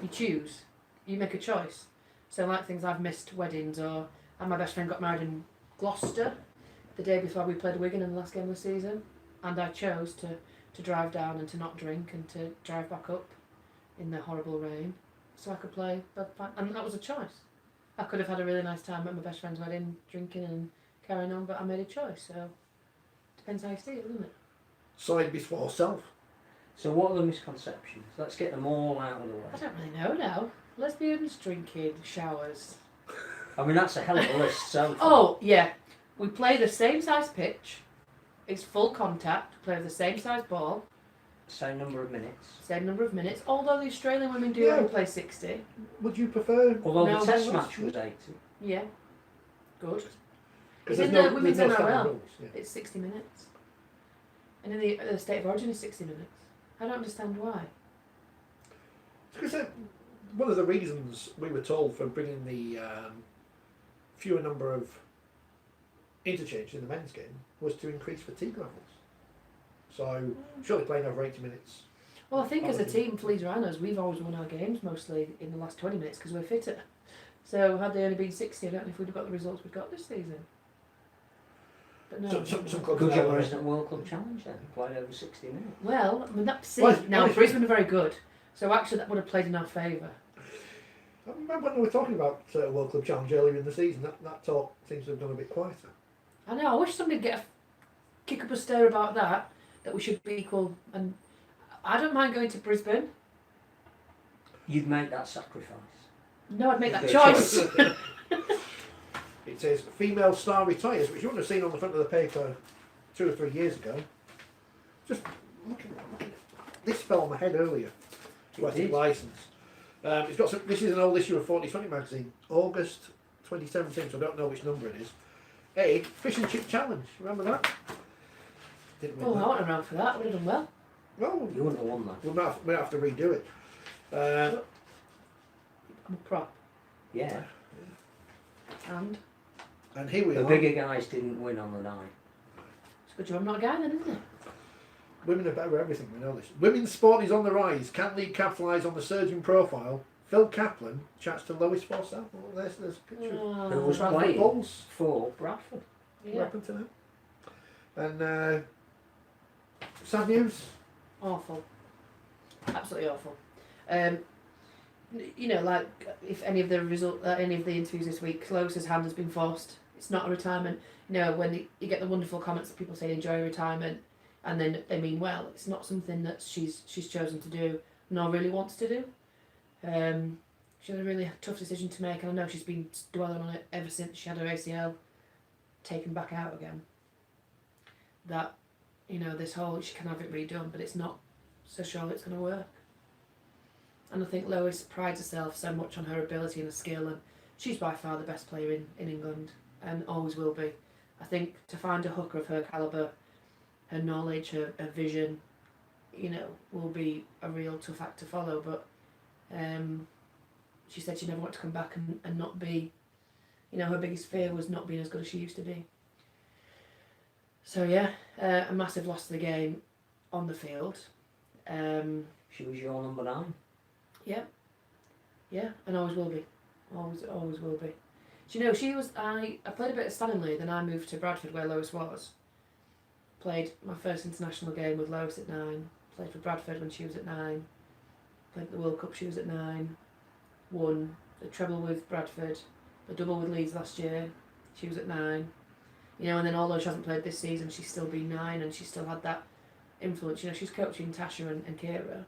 You choose. You make a choice. So like things I've missed weddings, or my best friend got married in Gloucester the day before we played Wigan in the last game of the season, and I chose to drive down and to not drink and to drive back up in the horrible rain so I could play, and that was a choice. I could have had a really nice time at my best friend's wedding, drinking and carrying on, but I made a choice, so depends how you see it, doesn't it? Side before self. So what are the misconceptions? Let's get them all out of the I way. don't really know now. Lesbians, drinking, showers. I mean, that's a hell of a list so far. Oh, yeah. We play the same size pitch. It's full contact. We play with the same size ball. Same number of minutes. Same number of minutes. Although the Australian women do Yeah. only play 60. Would you prefer? Although No, the test that's match was 80. Yeah. Good. Because It's in there's the women's there's standard NRL. rules, yeah. It's 60 minutes. And in the state of origin is 60 minutes. I don't understand why. Because one of the reasons we were told for bringing the fewer number of interchange in the men's game was to increase fatigue levels. So surely playing over 80 minutes. Well, I think as a team, for Leeds Rhinos, we've always won our games mostly in the last 20 minutes because we're fitter. So had they only been 60, I don't know if we'd have got the results we've got this season. But no. Some clubs Good job now, there isn't a World Club Challenge then. Played over 60 minutes. Well, I mean, that's Why- now why- Brisbane are very good. So actually that would have played in our favour. I remember when we were talking about World Club Challenge earlier in the season, that talk seems to have gone a bit quieter. I know, I wish somebody'd kick up a stir about that we should be equal. And I don't mind going to Brisbane. You'd make that sacrifice. No, I'd make that Good choice. It says female star retires, which you wouldn't have seen on the front of the paper 2 or 3 years ago. Just look at this fell on my head earlier. Poetic did. license. It's got some, this is an old issue of 4020 magazine, August 2017, so I don't know which number it is. A fish and chip challenge. Remember that? Didn't win Oh, I that. wasn't around for that. I would have done well. Well, You wouldn't have won that. we might have to redo it. I'm a prop. Yeah. And here we The are. bigger guys didn't win on the night. It's a good job I'm not a guy then, isn't it? Women are better at everything, we know this. Women's sport is on the rise. Can League capitalise on the surging profile? Phil Kaplan chats to Lois Forsyth. Oh, there's a picture of Who was Bradford playing Bulls. for Bradford. What Yeah. happened to them? And sad news. Awful. Absolutely awful. You know, like if any of the interviews this week, Lois's hand has been forced. It's not a retirement. You know, when you get the wonderful comments that people say enjoy retirement, and then they mean well. It's not something that she's chosen to do, nor really wants to do. She had a really tough decision to make, and I know she's been dwelling on it ever since she had her ACL taken back out again. That, you know, this whole she can have it redone, but it's not so sure it's going to work. And I think Lois prides herself so much on her ability and her skill, and she's by far the best player in England, and always will be. I think to find a hooker of her calibre, her knowledge, her vision, you know, will be a real tough act to follow. But she said she never wanted to come back and not be, you know, her biggest fear was not being as good as she used to be. So yeah, a massive loss to the game on the field. She was your number 9. Yeah, and always will be. Always will be. Do you know, I played a bit of Stanley, then I moved to Bradford where Lois was. Played my first international game with Lois at 9. Played for Bradford when she was at 9. Played the World Cup, she was at 9. Won the treble with Bradford, the double with Leeds last year. She was at 9. You know, and then although she hasn't played this season, she's still been 9 and she's still had that influence. You know, she's coaching Tasha and Kira,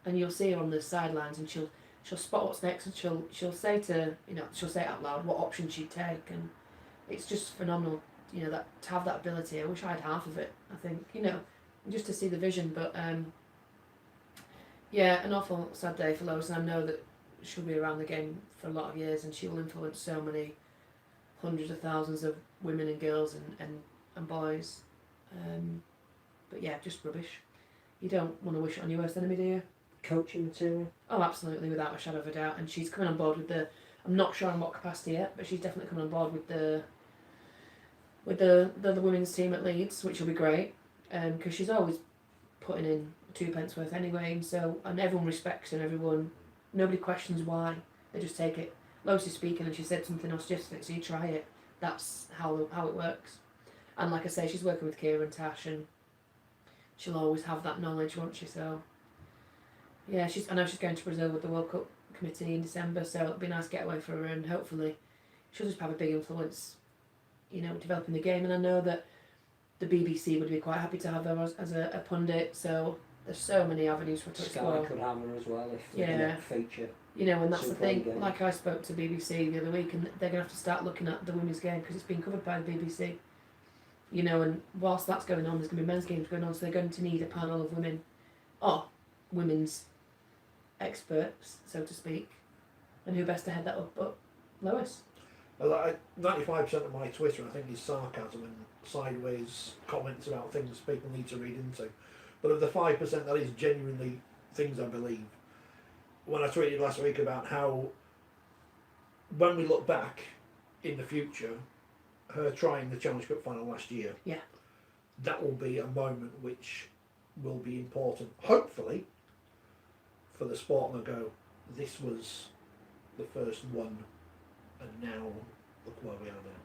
and you'll see her on the sidelines, and she'll spot what's next, and she'll say to, you know, she'll say it out loud what option she'd take, and it's just phenomenal. You know, that to have that ability. I wish I had half of it. I think, you know, just to see the vision. But yeah, an awful sad day for Lois, and I know that she'll be around the game for a lot of years, and she will influence so many hundreds of thousands of women and girls and boys. But yeah, just rubbish. You don't want to wish it on your worst enemy, do you? Coaching material. Oh, absolutely, without a shadow of a doubt. And she's coming on board with I'm not sure in what capacity yet, but she's definitely coming on board with the women's team at Leeds, which will be great. Because she's always putting in 2 pence worth anyway, and everyone respects her. Nobody questions why. They just take it. Lois is speaking, and she said something else yesterday, so you try it. That's how it works. And like I say, she's working with Kira and Tash, and she'll always have that knowledge, won't she? So yeah, I know she's going to Brazil with the World Cup committee in December, so it'll be a nice getaway for her, and hopefully she'll just have a big influence, you know, developing the game. And I know that the BBC would be quite happy to have her as a pundit, so there's so many avenues for her to Sky explore. could have her as well if Yeah. they didn't feature. You know, and that's the Super thing. game. Like I spoke to BBC the other week, and they're going to have to start looking at the women's game because it's been covered by the BBC. You know, and whilst that's going on, there's going to be men's games going on, so they're going to need a panel of women, or women's experts, so to speak. And who best to head that up but Lois? Well, 95% of my Twitter, I think, is sarcasm and sideways comments about things people need to read into. But of the 5%, that is genuinely things I believe. When I tweeted last week about how, when we look back in the future, her trying the Challenge Cup final last year, Yeah. that will be a moment which will be important, hopefully, for the sport, and they'll go, this was the first one, and now look where we are now.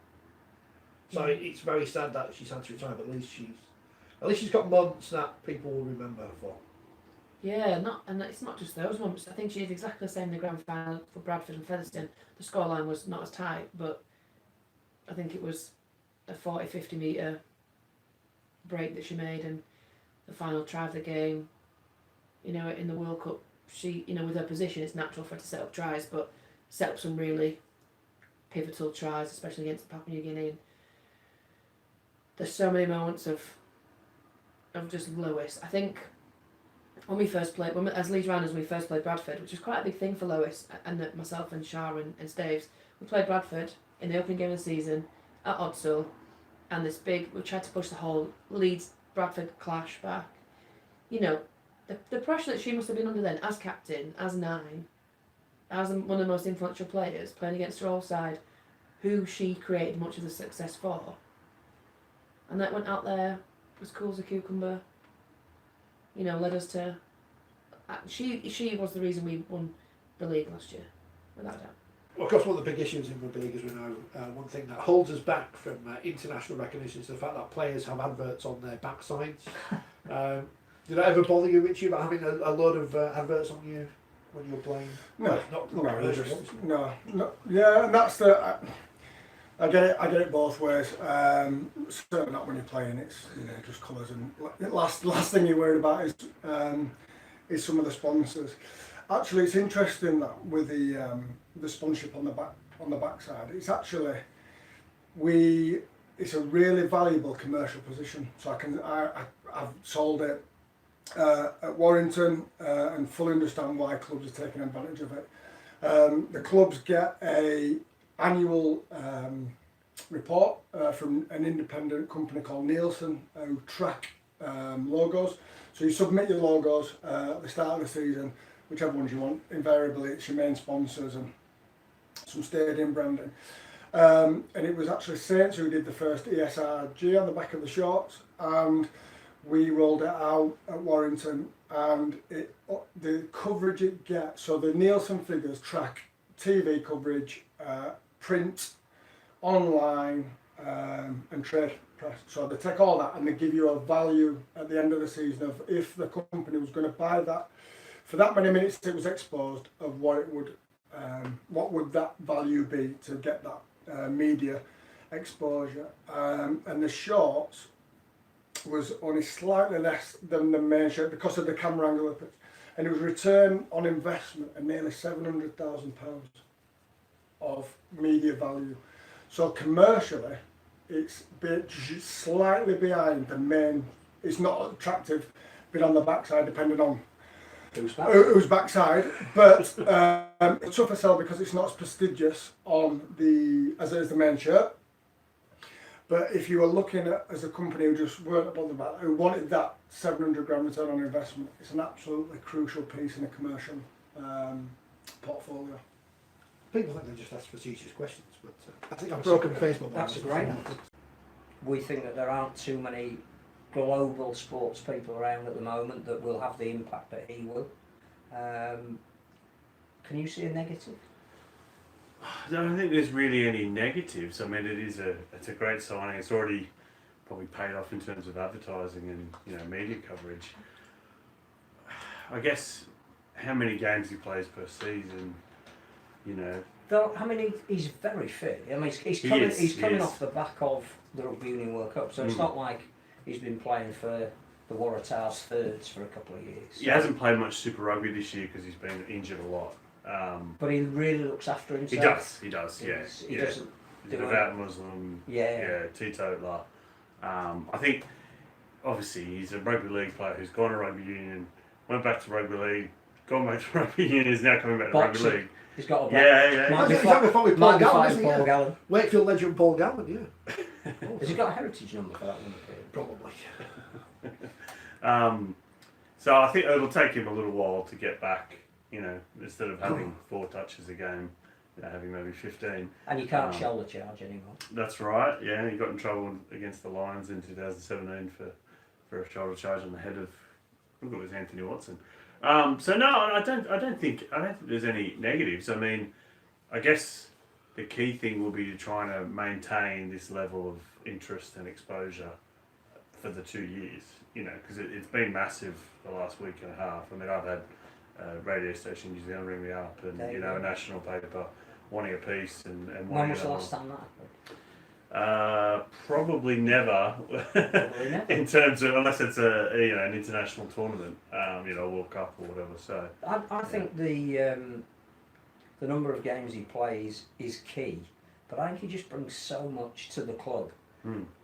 So it's very sad that she's had to retire, but at least she's got months that people will remember her for. Yeah, and it's not just those moments. I think she did exactly the same in the grand final for Bradford and Featherstone. The scoreline was not as tight, but I think it was a 40-50 metre break that she made, and the final try of the game. You know, in the World Cup, she, you know, with her position, it's natural for her to set up tries, but set up some really pivotal tries, especially against Papua New Guinea. And there's so many moments of just Lois. I think when we first played, as Leeds Runners, when we first played Bradford, which was quite a big thing for Lois and myself and Shah and Staves, we played Bradford in the opening game of the season at Odsall, and we tried to push the whole Leeds-Bradford clash back. You know, the pressure that she must have been under then, as captain, as 9, as one of the most influential players, playing against her all side, who she created much of the success for. And that went out there, as cool as a cucumber, you know, led us to... She was the reason we won the league last year, without a doubt. Well, of course, one of the big issues in rugby league, as we know, one thing that holds us back from international recognition is the fact that players have adverts on their backsides. Did that ever bother you, Richie, about having a load of adverts on you when you were playing? No, Well, not commercial, just, obviously. no, yeah, and that's the. I get it both ways. Certainly not when you're playing. It's, you know, just colours, and last thing you're worried about is some of the sponsors. Actually, it's interesting that with the sponsorship on the backside, it's actually it's a really valuable commercial position. So I've sold it at Warrington and fully understand why clubs are taking advantage of it. The clubs get a annual report from an independent company called Nielsen who track logos. So you submit your logos at the start of the season, whichever ones you want. Invariably it's your main sponsors and some stadium branding. And it was actually Saints who did the first ESRG on the back of the shorts, and we rolled it out at Warrington, and the coverage it gets, so the Nielsen figures track TV coverage, print, online, and trade press. So they take all that and they give you a value at the end of the season of if the company was going to buy that for that many minutes it was exposed, of what would that value be to get that media exposure. And the shorts was only slightly less than the main shirt because of the camera angle of it, and it was return on investment of nearly £700,000 of media value. So commercially, it's slightly behind the main. It's not attractive, been on the backside depending on who's backside, but it's a tougher sell because it's not as prestigious on as it is the main shirt. But if you were looking at as a company who just weren't bothered about it, who wanted that 700 grand return on investment, it's an absolutely crucial piece in a commercial portfolio. People think they just ask facetious questions, but I think I've broken Facebook. That's a great answer. We think that there aren't too many global sports people around at the moment that will have the impact that he will. Can you see a negative? I don't think there's really any negatives. I mean, it's a great signing. It's already probably paid off in terms of advertising and, you know, media coverage. I guess how many games he plays per season. You know. Though, I mean, he's very fit. I mean, he's coming off the back of the Rugby Union World Cup, so it's not like he's been playing for the Waratahs thirds for a couple of years. He hasn't played much Super Rugby this year because he's been injured a lot. But he really looks after himself. He does, yeah. He doesn't He's do a devout Muslim, Yeah. teetotaler. I think, obviously, he's a rugby league player who's gone to rugby union, went back to rugby league, gone back to rugby union, is now coming back to Boxing. rugby league. He's got a Yeah. Might be He's having fun with Paul might be Gallen, fighting isn't he? Paul Gallen. Wakefield legend Paul Gallen, yeah. Has he got a heritage number for that one? Probably. So I think it'll take him a little while to get back, you know, instead of having 4 touches a game, having maybe 15. And you can't shoulder charge anymore. That's right, yeah. He got in trouble against the Lions in 2017 for a shoulder charge on the head of, I think it was Anthony Watson. So no, I don't think there's any negatives. I mean, I guess the key thing will be to try to maintain this level of interest and exposure for the 2 years, you know, because it's been massive the last week and a half. I mean, I've had a radio station New Zealand ring me up and, you know, a national paper wanting a piece and When wanting was the another. last time that happened? Probably never. Probably never. In terms of, unless it's an international tournament, World Cup or whatever. So I think the number of games he plays is key, but I think he just brings so much to the club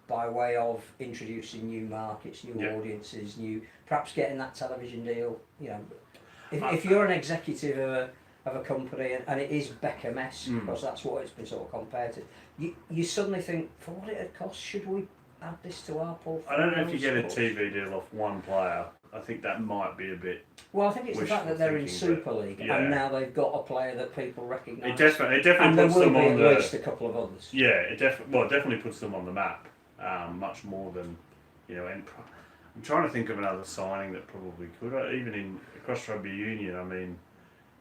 by way of introducing new markets, new audiences, perhaps getting that television deal. You know, if you're an executive of a company and it is Beckham-esque, because that's what it's been sort of compared to, you suddenly think, for what it had cost, should we add this to our portfolio? I don't know if you get a TV deal off one player. I think that might be a bit. Well, I think it's the fact that they're in wishful Super League yeah. and now they've got a player that people recognise. It definitely and there puts will them be on at the. least a couple of others. Yeah, it definitely puts them on the map, much more than, you know. And I'm trying to think of another signing that probably could, even across rugby union. I mean,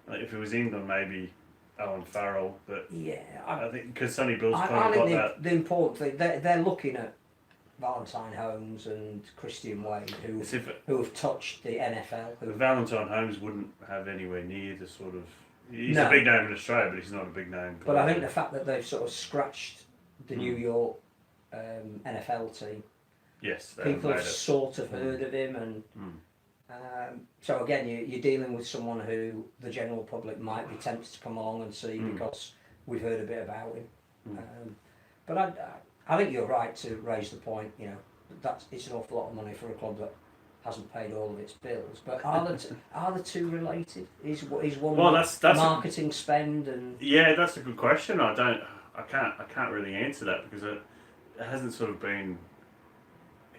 if it was England, maybe Owen Farrell, but yeah, I think because Sonny Bill's I kind of think got that. the important thing they're looking at Valentine Holmes and Christian Wade, who have touched the NFL. Valentine Holmes wouldn't have anywhere near the sort of. He's No. a big name in Australia, but he's not a big name. But I think the fact that they've sort of scratched the New York NFL team, yes, people have sort of heard of him, and so again, you're dealing with someone who the general public might be tempted to come along and see because we've heard a bit about him. But I think you're right to raise the point. You know, it's an awful lot of money for a club that hasn't paid all of its bills. But are the two related? Is one that's marketing spend and? Yeah, that's a good question. I can't really answer that because it hasn't sort of been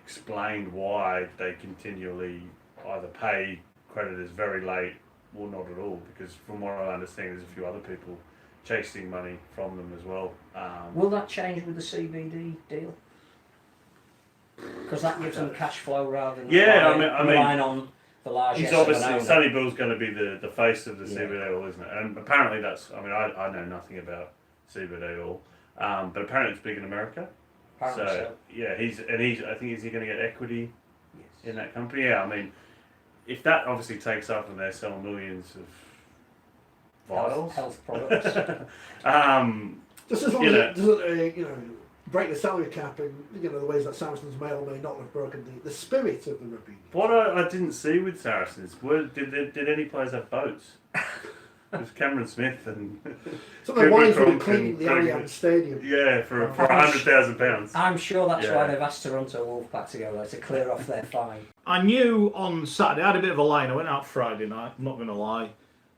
explained why they continually either pay creditors very late or not at all. Because from what I understand, there's a few other people chasing money from them as well. Will that change with the CBD deal? Because that gives them cash flow rather than relying on the large. He's obviously Sonny Bill's going to be the face of the CBD oil, isn't it? And apparently that's. I mean, I know nothing about CBD oil, but apparently it's big in America. So yeah, I think is he going to get equity in that company? Yeah, I mean, if that obviously takes off and they're selling millions of vials, health products. Just as long as it doesn't, break the salary cap in the ways that Saracens may or may not have broken the spirit of the rugby. What I didn't see with Saracens, did any players have boats? It was Cameron Smith and. Some of the wines were cleaning the Allianz Stadium. Yeah, for £100,000. I'm sure that's why they've asked Toronto Wolfpack to go there to clear off their fine. I knew on Saturday, I had a bit of a line. I went out Friday night, I'm not going to lie.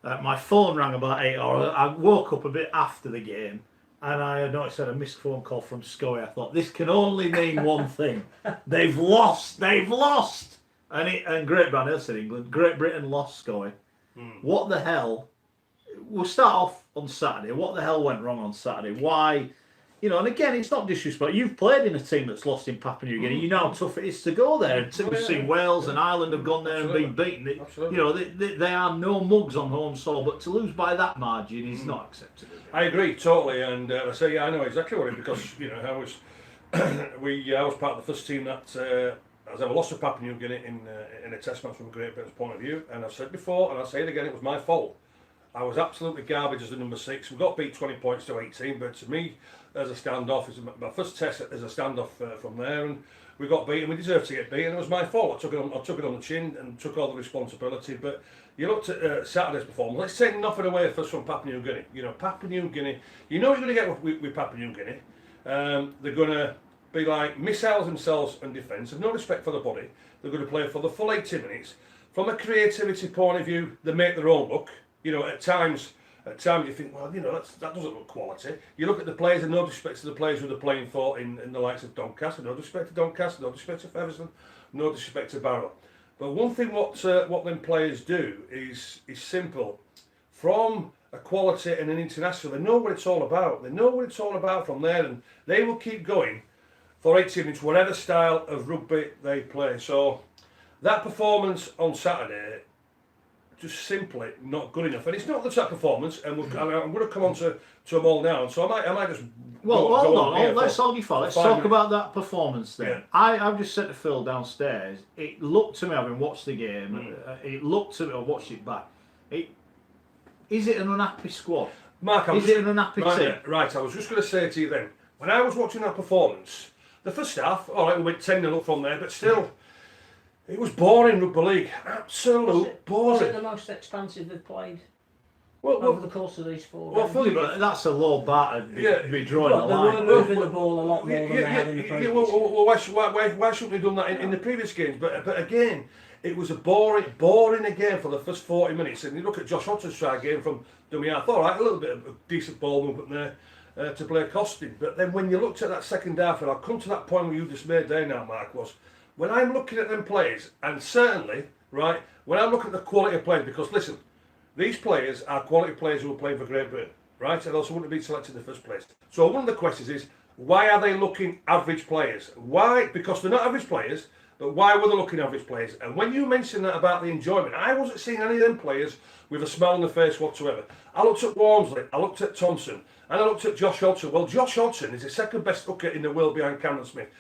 My phone rang about 8 hours. I woke up a bit after the game and I noticed I had a missed phone call from Scully. I thought, this can only mean one thing. They've lost! And Great Britain, I said England, Great Britain lost Scully. What the hell? We'll start off on Saturday. What the hell went wrong on Saturday? Why? And again, it's not disrespect. You've played in a team that's lost in Papua New Guinea. You know how tough it is to go there. We've seen Wales and Ireland have gone there and been beaten. They are no mugs on home soil, but to lose by that margin is not acceptable. I agree totally, and I say I know exactly what it is because I was part of the first team that As I lost to Papua New Guinea in a test match from a Great Britain's point of view, and I've said before, and I'll say it again, it was my fault. I was absolutely garbage as the number 6. We got beat 20 points to 18, but to me, as a standoff, is my first test as a standoff from there, and we got beaten. We deserved to get beaten. It was my fault. I took it on the chin and took all the responsibility. But you looked at Saturday's performance. Let's take nothing away first from Papua New Guinea. You know, Papua New Guinea. You know what you're going to get with Papua New Guinea. They're going to be like missiles themselves and defence. Have no respect for the body. They're going to play for the full 80 minutes. From a creativity point of view, they make their own look. You know, at times you think, well, you know, that doesn't look quality. You look at the players, and no disrespect to the players who they're playing for in the likes of Doncaster, no disrespect to Doncaster, no disrespect to Featherstone, no disrespect to Barrow. But one thing what them players do is simple. From a quality and an international, they know what it's all about. They know what it's all about from there, and they will keep going for 80 minutes, whatever style of rugby they play. So that performance on Saturday, just simply not good enough, and it's not the top performance. And I'm going to come on to them all now. So I might just hold on. Let's hold you for. Let's talk about that performance then. Yeah. I've just said to Phil downstairs. It looked to me, having watched the game, it looked to me. I watched it back. Is it an unhappy squad? Mark, is it an unhappy team? Right. I was just going to say to you then, when I was watching that performance, the first half, all right, we went 10-0 up from there, but still. It was boring, rugby league. Absolute boring. Was it the most expansive they've played over the course of these 4 Well, games? but that's a low bar to be drawing a They line. were moving the ball a lot more than they had in the previous. Why shouldn't they have done that in the previous games? But again, it was a boring again for the first 40 minutes. And you look at Josh Hodgson's try game from dummy half. All right, a little bit of a decent ball movement there to play costing. But then when you looked at that second half, and I'll come to that point where you just made there now, Mark, was when I'm looking at them players, and certainly, right, when I look at the quality of players, because listen, these players are quality players who are playing for Great Britain, right, and also wouldn't have been selected in the first place. So one of the questions is, why are they looking average players? Why? Because they're not average players, but why were they looking average players? And when you mentioned that about the enjoyment, I wasn't seeing any of them players with a smile on their face whatsoever. I looked at Walmsley, I looked at Thompson, and I looked at Josh Hodgson. Well, Josh Hodgson is the second best hooker in the world behind Cameron Smith.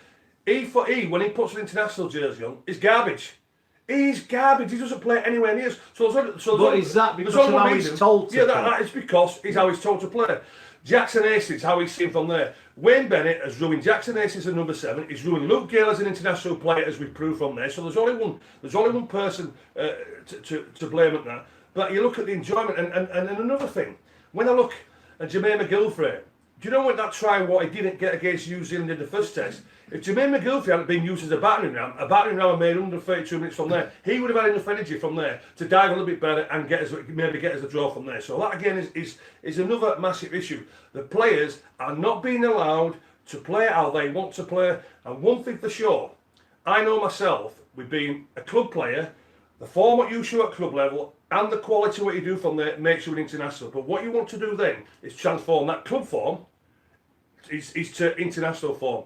E for E, when he puts an international jersey on, is garbage. He's garbage. He doesn't play anywhere near us. But is that because of how he's told to play? Yeah, that is because he's how he's told to play. Jackson Hastings, how he's seen from there. Wayne Bennett has ruined Jackson Hastings at number 7. He's ruined Luke Gale as an international player, as we've proved from there. So there's only one person to blame at that. But you look at the enjoyment, and another thing. When I look at Jermaine McGilvray, do you know what that try what he didn't get against New Zealand in the first test? If Jermaine McGilvray hadn't been used as a battering ram and made 132 minutes from there, he would have had enough energy from there to dive a little bit better and maybe get us a draw from there. So that again is another massive issue. The players are not being allowed to play how they want to play. And one thing for sure, I know myself, with being a club player, the form what you show at club level and the quality what you do from there makes you an international. But what you want to do then is transform that club form is to international form.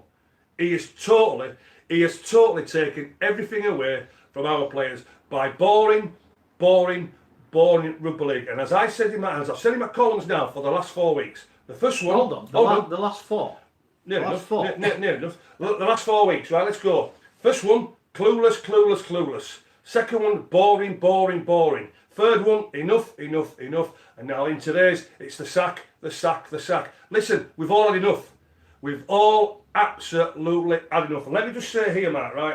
He has totally taken everything away from our players by boring rugby league. And as I've said in my columns now for the last 4 weeks, the first one. Hold on, the last 4. Near enough. The last 4 weeks, right? Let's go. First one, clueless. Second one, boring. Third one, enough. And now in today's, it's the sack. Listen, we've all had enough. We've all absolutely had enough. And let me just say here, Mark, right?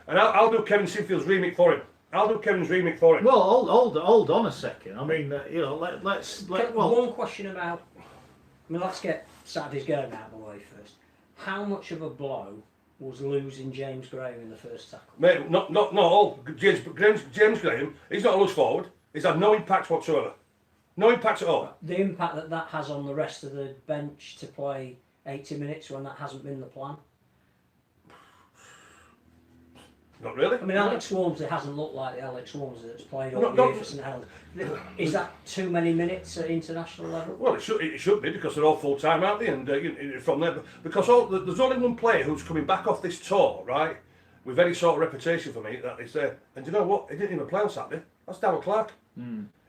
And I'll do Kevin Sinfield's remake for him. Well, hold on a second. I mean, let's. One question about. Let's get Saturday's game out of the way first. How much of a blow was losing James Graham in the first tackle? Mate, not all. James Graham, he's not a loose forward. He's had no impact whatsoever. No impact at all. The impact that has on the rest of the bench to play 80 minutes when that hasn't been the plan? Not really. I mean, Alex Walmsley hasn't looked like the Alex Walmsley that's played all year for St Helens. Is that too many minutes at international level? Well, it should be because they're all full time, aren't they? And from there, because there's only one player who's coming back off this tour, right, with any sort of reputation for me that is there. And do you know what? He didn't even play on Saturday. That's Darryl Clark.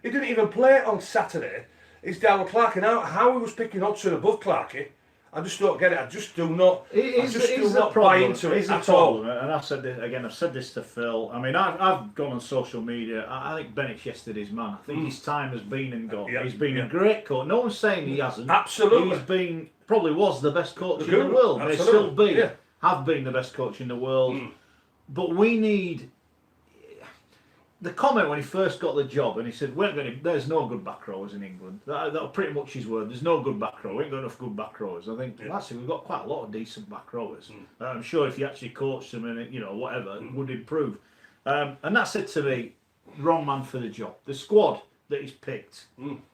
He didn't even play on Saturday. It's Darryl Clark, and how he was picking Hodgson above Clarkey. I just don't get it. I just do not. I Is just do the not problem, buy into it is the at all. problem, and I've said this again. I've said this to Phil. I mean, I've gone on social media. I think Bennett's yesterday's man. I think his time has been and gone. Yeah, He's been yeah. a great coach. No one's saying he hasn't. Absolutely. He's been probably was the best coach in the Good. world. May still be. Yeah. Have been the best coach in the world. But we need. The comment when he first got the job, and he said, "There's no good back rowers in England." That was pretty much his word. There's no good back row. We ain't got enough good back rowers. I think actually we've got quite a lot of decent back rowers. I'm sure if you actually coached them and whatever, it would improve. And that said to me, wrong man for the job. The squad that he's picked,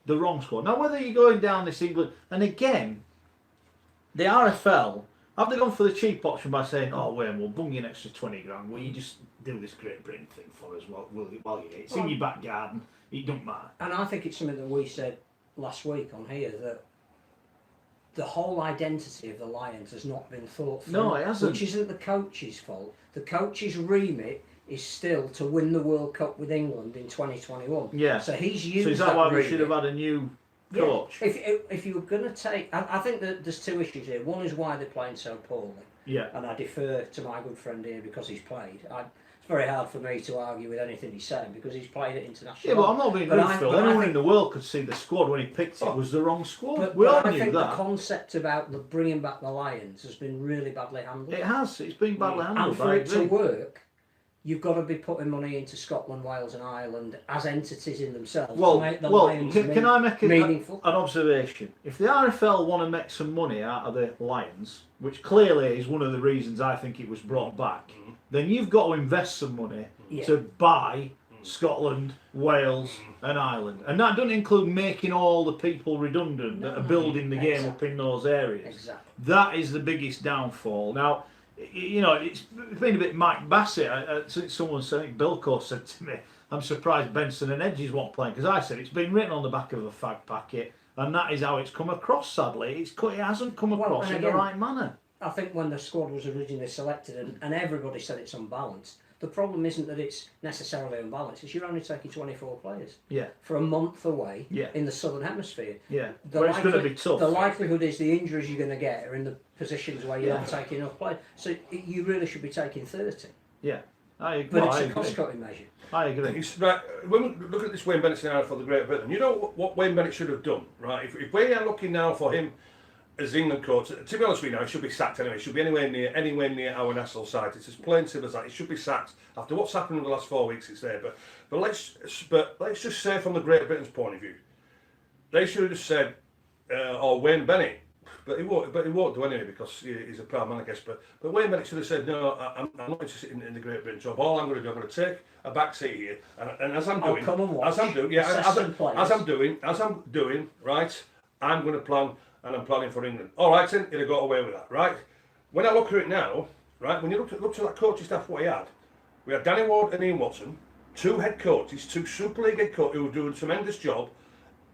the wrong squad. Now whether you're going down this England, and again, the RFL. Have they gone for the cheap option by saying, "Oh, Wayne, we'll bung you an extra 20 grand. Will you just do this Great Britain thing for us while you're here? It's in your back garden. It don't matter." And I think it's something that we said last week on here, that the whole identity of the Lions has not been thought through. No, it hasn't. Which isn't the coach's fault. The coach's remit is still to win the World Cup with England in 2021. Yeah. So he's used So is that why we remit. should have had a new coach? Yeah. If you were going to take... I think that there's two issues here. One is why they're playing so poorly. Yeah. And I defer to my good friend here because he's played. It's very hard for me to argue with anything he's saying because he's played at international. Yeah, but I'm not being rude, Phil. Anyone in the world could see the squad when he picked it was the wrong squad. We all I knew think that. the concept about bringing back the Lions has been really badly handled. It has. It's been badly handled. And for it to work, you've got to be putting money into Scotland, Wales and Ireland as entities in themselves to make the Lions can I make meaningful. an observation? If the RFL want to make some money out of the Lions, which clearly is one of the reasons I think it was brought back, then you've got to invest some money to buy Scotland, Wales and Ireland. And that doesn't include making all the people redundant that are building the game up in those areas. Exactly. That is the biggest downfall. Now, it's been a bit Mike Bassett. Someone said, Bilko said to me, "I'm surprised Benson and Edges won't play," because I said it's been written on the back of a fag packet, and that is how it's come across. Sadly, it hasn't come across in the right manner. I think when the squad was originally selected, and everybody said it's unbalanced. The problem isn't that it's necessarily unbalanced. It's you're only taking 24 players. Yeah. For a month away. Yeah. In the southern hemisphere. Yeah. But it's going to be tough. The likelihood is the injuries you're going to get are in the positions where you're not taking enough players. So you really should be taking 30. Yeah. I agree. But it's a cost-cutting measure. I agree. Right, when we look at this Wayne Bennett scenario for the Great Britain, you know what Wayne Bennett should have done, right? If we are looking now for him as England coach, to be honest with you now, he should be sacked anyway. He should be anywhere near our national side. It's as plain simple as that. He should be sacked after what's happened in the last 4 weeks. It's there, but let's just say from the Great Britain's point of view, they should have just said, Wayne Bennett. But he won't do anyway because he's a proud man, I guess. But Wayne Bennett should have said, "No, I'm not interested in the Great Britain job. All I'm going to do, I'm going to take a back seat here, and as I'm doing, right, I'm going to plan, and I'm planning for England. All right, then, he'd have got away with that, right? When I look at it now, right, when you look at that coaching staff, what we had Danny Ward and Ian Watson, two head coaches, two Super League head coaches who were doing a tremendous job,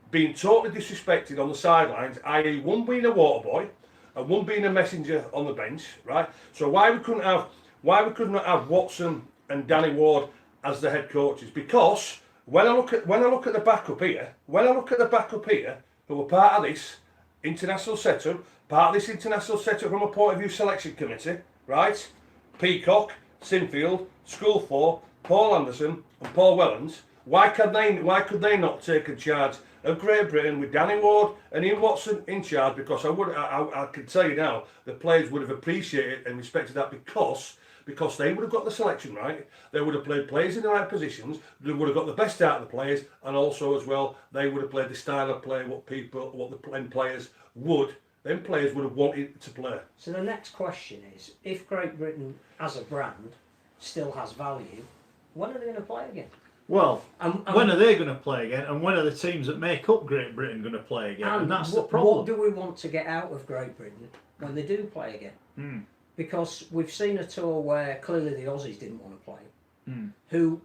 being totally disrespected on the sidelines, i.e. one being a water boy and one being a messenger on the bench, right? So why we couldn't have Watson and Danny Ward as the head coaches? Because when I look at the backup here, who were part of this international setup from a point of view selection committee, right? Peacock, Sinfield, Schoolfour, Paul Anderson and Paul Wellens, why could they not take a charge of Great Britain with Danny Ward and Ian Watson in charge? Because I can tell you now, the players would have appreciated and respected that because they would have got the selection right, they would have played players in the right positions, they would have got the best out of the players, and also as well, they would have played the style of play then players would have wanted to play. So the next question is, if Great Britain as a brand still has value, when are they going to play again? Well, when are they going to play again, and when are the teams that make up Great Britain going to play again? And that's the problem. What do we want to get out of Great Britain when they do play again? Because we've seen a tour where clearly the Aussies didn't want to play, who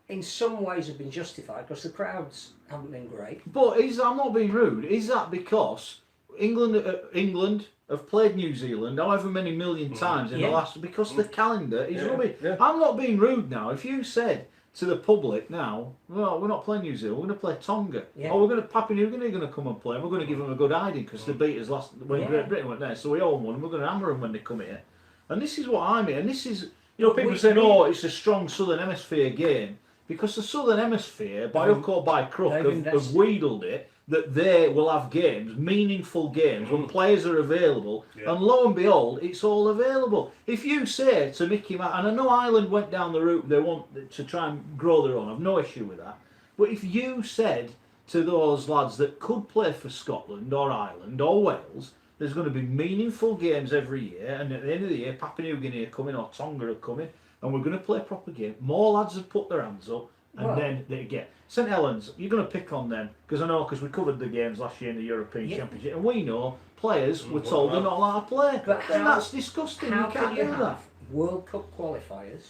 in some ways have been justified because the crowds haven't been great. But I'm not being rude, is that because England have played New Zealand however many million times in the last, because the calendar is rubbish. Yeah. I'm not being rude now. If you said to the public now, well, we're not playing New Zealand, we're going to play Tonga. Yeah. Oh, we're going to Papua New Guinea going to come and play, and we're going to give them a good hiding because they beat us when Yeah. Great Britain went there. So we owe them one, and we're going to hammer them when they come here. And this is what I mean. And this is, you know, people saying, oh, it's a strong Southern Hemisphere game. Because the Southern Hemisphere, by hook or by crook, have wheedled it that they will have games, meaningful games, when players are available, and lo and behold, it's all available. If you say to Mickey Mouse, and I know Ireland went down the route they want to try and grow their own, I've no issue with that, but if you said to those lads that could play for Scotland or Ireland or Wales, there's going to be meaningful games every year, and at the end of the year, Papua New Guinea are coming or Tonga are coming, and we're going to play a proper game, more lads have put their hands up, and then they get St Helens. You're going to pick on them because we covered the games last year in the European Championship, and we know players were told they're not allowed to play. But that's disgusting. How you can't can do you that. have World Cup qualifiers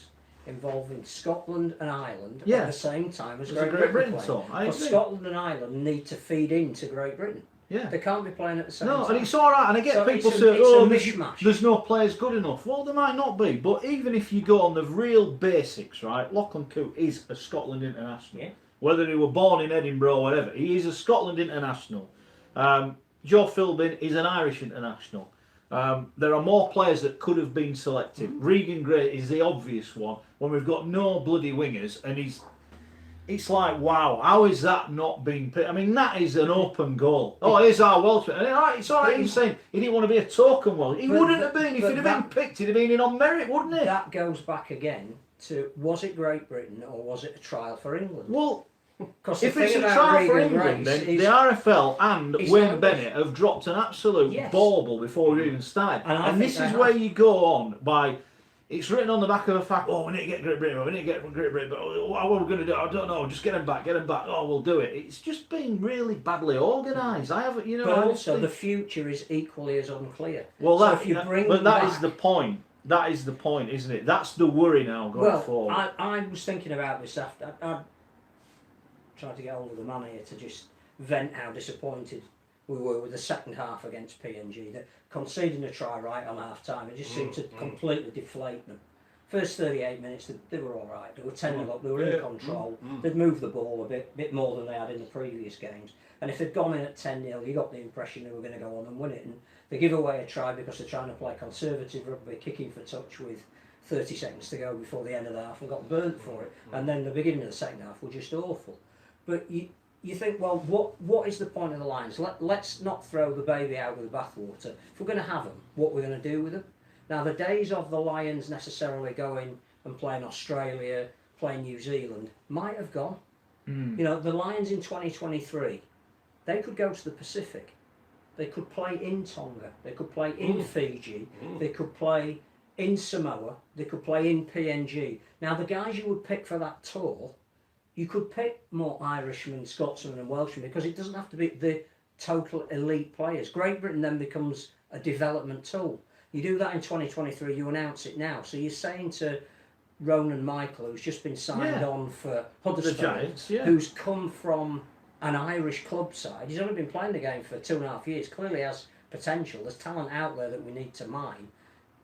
involving Scotland and Ireland at the same time as Great Britain playing? Because Scotland and Ireland need to feed into Great Britain. Yeah. They can't be playing at the same time. No, and it's all right. And I get people say, "Oh, there's no players good enough." Well, there might not be, but even if you go on the real basics, right? Lachlan Coote is a Scotland international. Yeah. Whether he were born in Edinburgh or whatever, he is a Scotland international. Joe Philbin is an Irish international. There are more players that could have been selected. Regan Gray is the obvious one when we've got no bloody wingers, and it's like, wow, how is that not being picked? I mean, that is an open goal. Oh, here's our Welshman. And it's all right, he's saying he didn't want to be a token Welsh. He wouldn't have been. If he'd have been picked, he'd have been in on merit, wouldn't he? That goes back again to, was it Great Britain or was it a trial for England? Well, if it's a trial for England, then the RFL and Wayne Bennett have dropped an absolute bauble before we even started. And this is where you go on by... It's written on the back of a fact, oh, we need to get Great Britain, but what are we going to do? I don't know, just get them back, oh, we'll do it. It's just been really badly organised. But also, the future is equally as unclear. Well, so if you bring that is the point. That is the point, isn't it? That's the worry now going forward. I was thinking about this after. I tried to get hold of the man here to just vent how disappointed we were with the second half against PNG. That conceding a try right on half time, it just seemed to completely deflate them. First 38 minutes, they were all right. They were 10-0 up. They were in control. They'd moved the ball a bit more than they had in the previous games. And if they'd gone in at 10-0, you got the impression they were going to go on and win it. And they give away a try because they're trying to play conservative rugby, kicking for touch with 30 seconds to go before the end of the half, and got burnt for it. And then the beginning of the second half were just awful. But you think, well, what is the point of the Lions? Let's not throw the baby out with the bathwater. If we're going to have them, what we're going to do with them? Now, the days of the Lions necessarily going and playing Australia, playing New Zealand, might have gone. You know, the Lions in 2023, they could go to the Pacific. They could play in Tonga. They could play in Fiji. They could play in Samoa. They could play in PNG. Now, the guys you would pick for that tour, you could pick more Irishmen, Scotsmen and Welshmen, because it doesn't have to be the total elite players. Great Britain then becomes a development tool. You do that in 2023, you announce it now. So you're saying to Ronan Michael, who's just been signed on for Huddersfield, who's come from an Irish club side, he's only been playing the game for 2.5 years, clearly has potential, there's talent out there that we need to mine.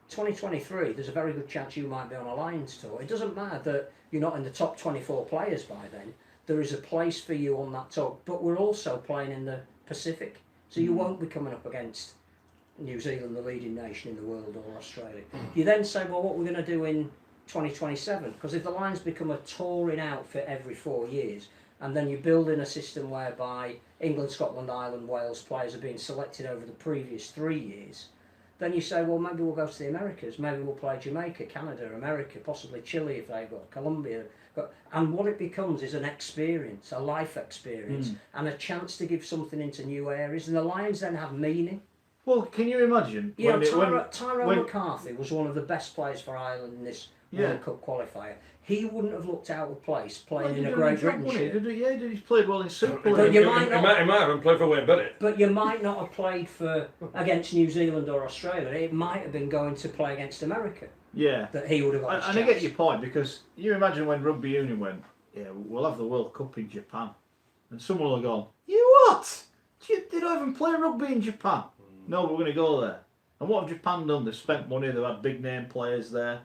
2023, there's a very good chance you might be on a Lions tour. It doesn't matter that you're not in the top 24 players by then. There is a place for you on that tour. But we're also playing in the Pacific. So you won't be coming up against New Zealand, the leading nation in the world, or Australia. You then say, well, what we're going to do in 2027? Because if the Lions become a touring outfit every 4 years, and then you build in a system whereby England, Scotland, Ireland, Wales players are being selected over the previous 3 years, then you say, well, maybe we'll go to the Americas. Maybe we'll play Jamaica, Canada, America, possibly Chile if they've got Colombia. And what it becomes is an experience, a life experience, and a chance to give something into new areas. And the Lions then have meaning. Well, can you imagine? You know, Tyrone McCarthy was one of the best players for Ireland in this World Cup qualifier. He wouldn't have looked out of place playing in a Great Britain shirt. He's played well in Super League. He might have played for Wayne Bennett. But you might not have played against New Zealand or Australia. It might have been going to play against America. Yeah. That he would have got. And I get your point, because you imagine when Rugby Union went, we'll have the World Cup in Japan. And someone will have gone, you what? They don't even play rugby in Japan. No, we're going to go there. And what have Japan done? They've spent money, they've had big name players there.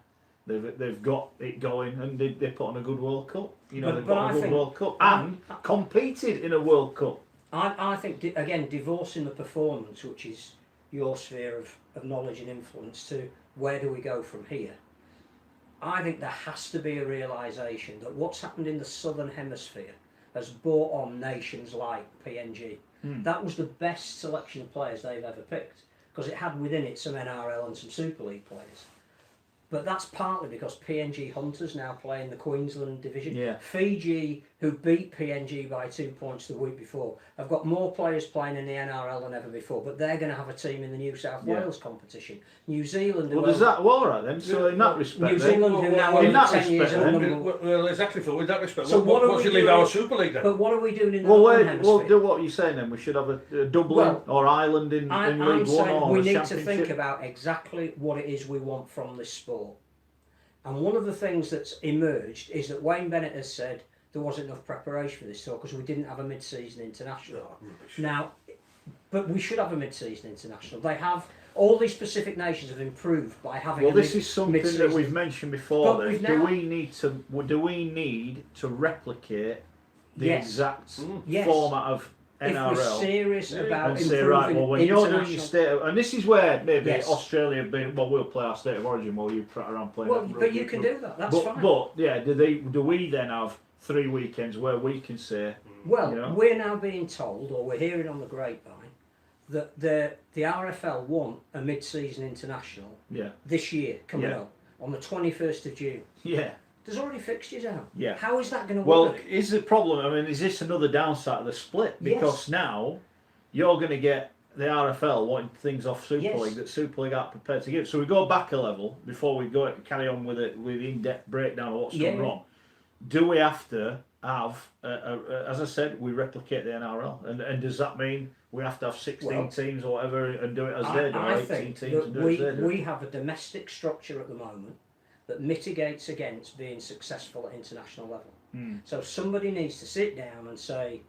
They've got it going, and they put on a good World Cup. You know, they've But got I a good think- World Cup and competed in a World Cup. I think, again, divorcing the performance, which is your sphere of knowledge and influence, to where do we go from here, I think there has to be a realisation that what's happened in the Southern Hemisphere has brought on nations like PNG. That was the best selection of players they've ever picked, because it had within it some NRL and some Super League players. But that's partly because PNG Hunters now play in the Queensland division. Yeah. Fiji, who beat PNG by 2 points the week before, have got more players playing in the NRL than ever before, but they're going to have a team in the New South Yeah. Wales competition. New Zealand... Well, does that all right then? So in that respect, New then, Zealand, who now in over that 10 years respect, are then, number... Well, exactly, Phil. With that respect, So what are what we should leave doing- our Super League then? But what are we doing in the well, Northern wait, Hemisphere? well, do what you're saying then. We should have a Dublin or Ireland in I'm League One saying or we a need to Championship. think about exactly what it is we want from this sport. And one of the things that's emerged is that Wayne Bennett has said there wasn't enough preparation for this tour because we didn't have a mid-season international. Now, but we should have a mid-season international. They have, all these Pacific nations have improved by having Well, a this is something that mid-season. we've mentioned before. But Then. we've Do now- we need to replicate the Yes. exact Yes. format of If we're NRL? serious about And improving say, right, well, when you're doing your international... state of, and this is where maybe Yes. Australia have been, well, we'll play our state of origin while you trot around playing. Well, that but rugby. you can do that, that's but, fine. But, yeah, do we then have 3 weekends where we can say, Well, you know? we're now being told, or we're hearing on the grapevine, that the RFL want a mid-season international yeah, this year coming Yeah. up on the 21st of June. yeah, There's already fixtures out. Yeah. How is that going to well, work? is the problem, I mean, is this another downside of the split? Because Yes. now you're going to get the RFL wanting things off Super Yes. League that Super League aren't prepared to give. So we go back a level before we go carry on with it with in-depth breakdown of what's gone Yeah. wrong. Do we have to have, as I said, we replicate the NRL, and does that mean we have to have 16 Well, teams or whatever and do it as they do, or I 18 think teams that and do it as they do? we have a domestic structure at the moment that mitigates against being successful at international level. So somebody needs to sit down and say,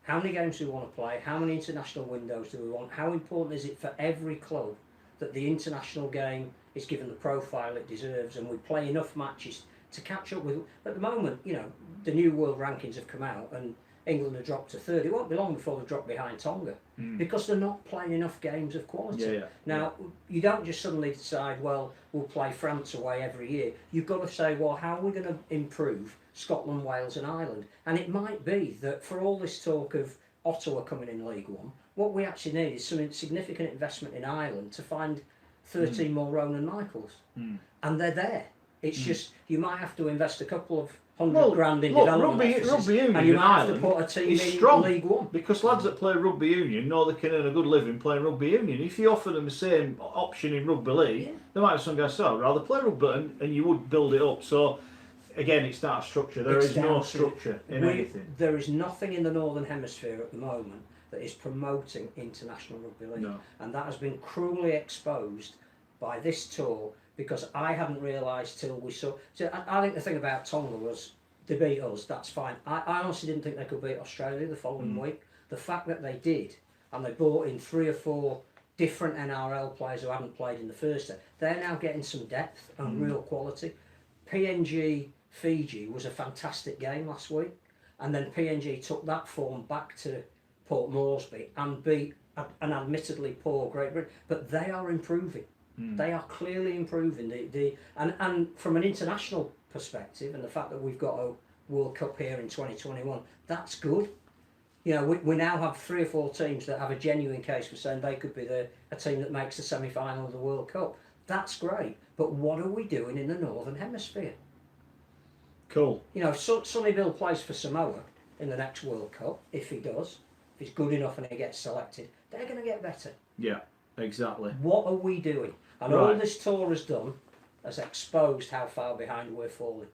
how many games do we want to play? How many international windows do we want? How important is it for every club that the international game is given the profile it deserves and we play enough matches to catch up with? At the moment, you know, the new world rankings have come out and England have dropped to third. It won't be long before they drop behind Tonga because they're not playing enough games of quality. Yeah. Now, you don't just suddenly decide, well, we'll play France away every year. You've got to say, well, how are we going to improve Scotland, Wales and Ireland? And it might be that for all this talk of Ottawa coming in League One, what we actually need is some significant investment in Ireland to find 13 more Ronan Michaels. And they're there. It's just, you might have to invest a couple of $100,000 in development offices, rugby union and you in might have to Ireland put a team is in strong League One. because lads that play rugby union know they can earn a good living playing rugby union. If you offer them the same option in rugby league, Yeah. they might have some guys say, I'd rather play rugby, and you would build it up. So again, it's not a structure. There It's is no down to- structure in anything. There is nothing in the Northern Hemisphere at the moment that is promoting international rugby league, No. and that has been cruelly exposed by this tour because I hadn't realised till we saw. So I think the thing about Tonga was they beat us. That's fine. I honestly didn't think they could beat Australia the following week. The fact that they did, and they brought in 3 or 4 different NRL players who hadn't played in the first set, they're now getting some depth and real quality. PNG Fiji was a fantastic game last week, and then PNG took that form back to Port Moresby and beat an admittedly poor Great Britain, but they are improving. They are clearly improving. And from an international perspective, and the fact that we've got a World Cup here in 2021, that's good. You know, we now have 3 or 4 teams that have a genuine case for saying they could be a team that makes the semi-final of the World Cup. That's great, but what are we doing in the Northern Hemisphere? Cool. You know, if Sonny Bill plays for Samoa in the next World Cup, if he does, if he's good enough and he gets selected, they're going to get better. Yeah, exactly. What are we doing? And all Right. this tour has done has exposed how far behind we're falling.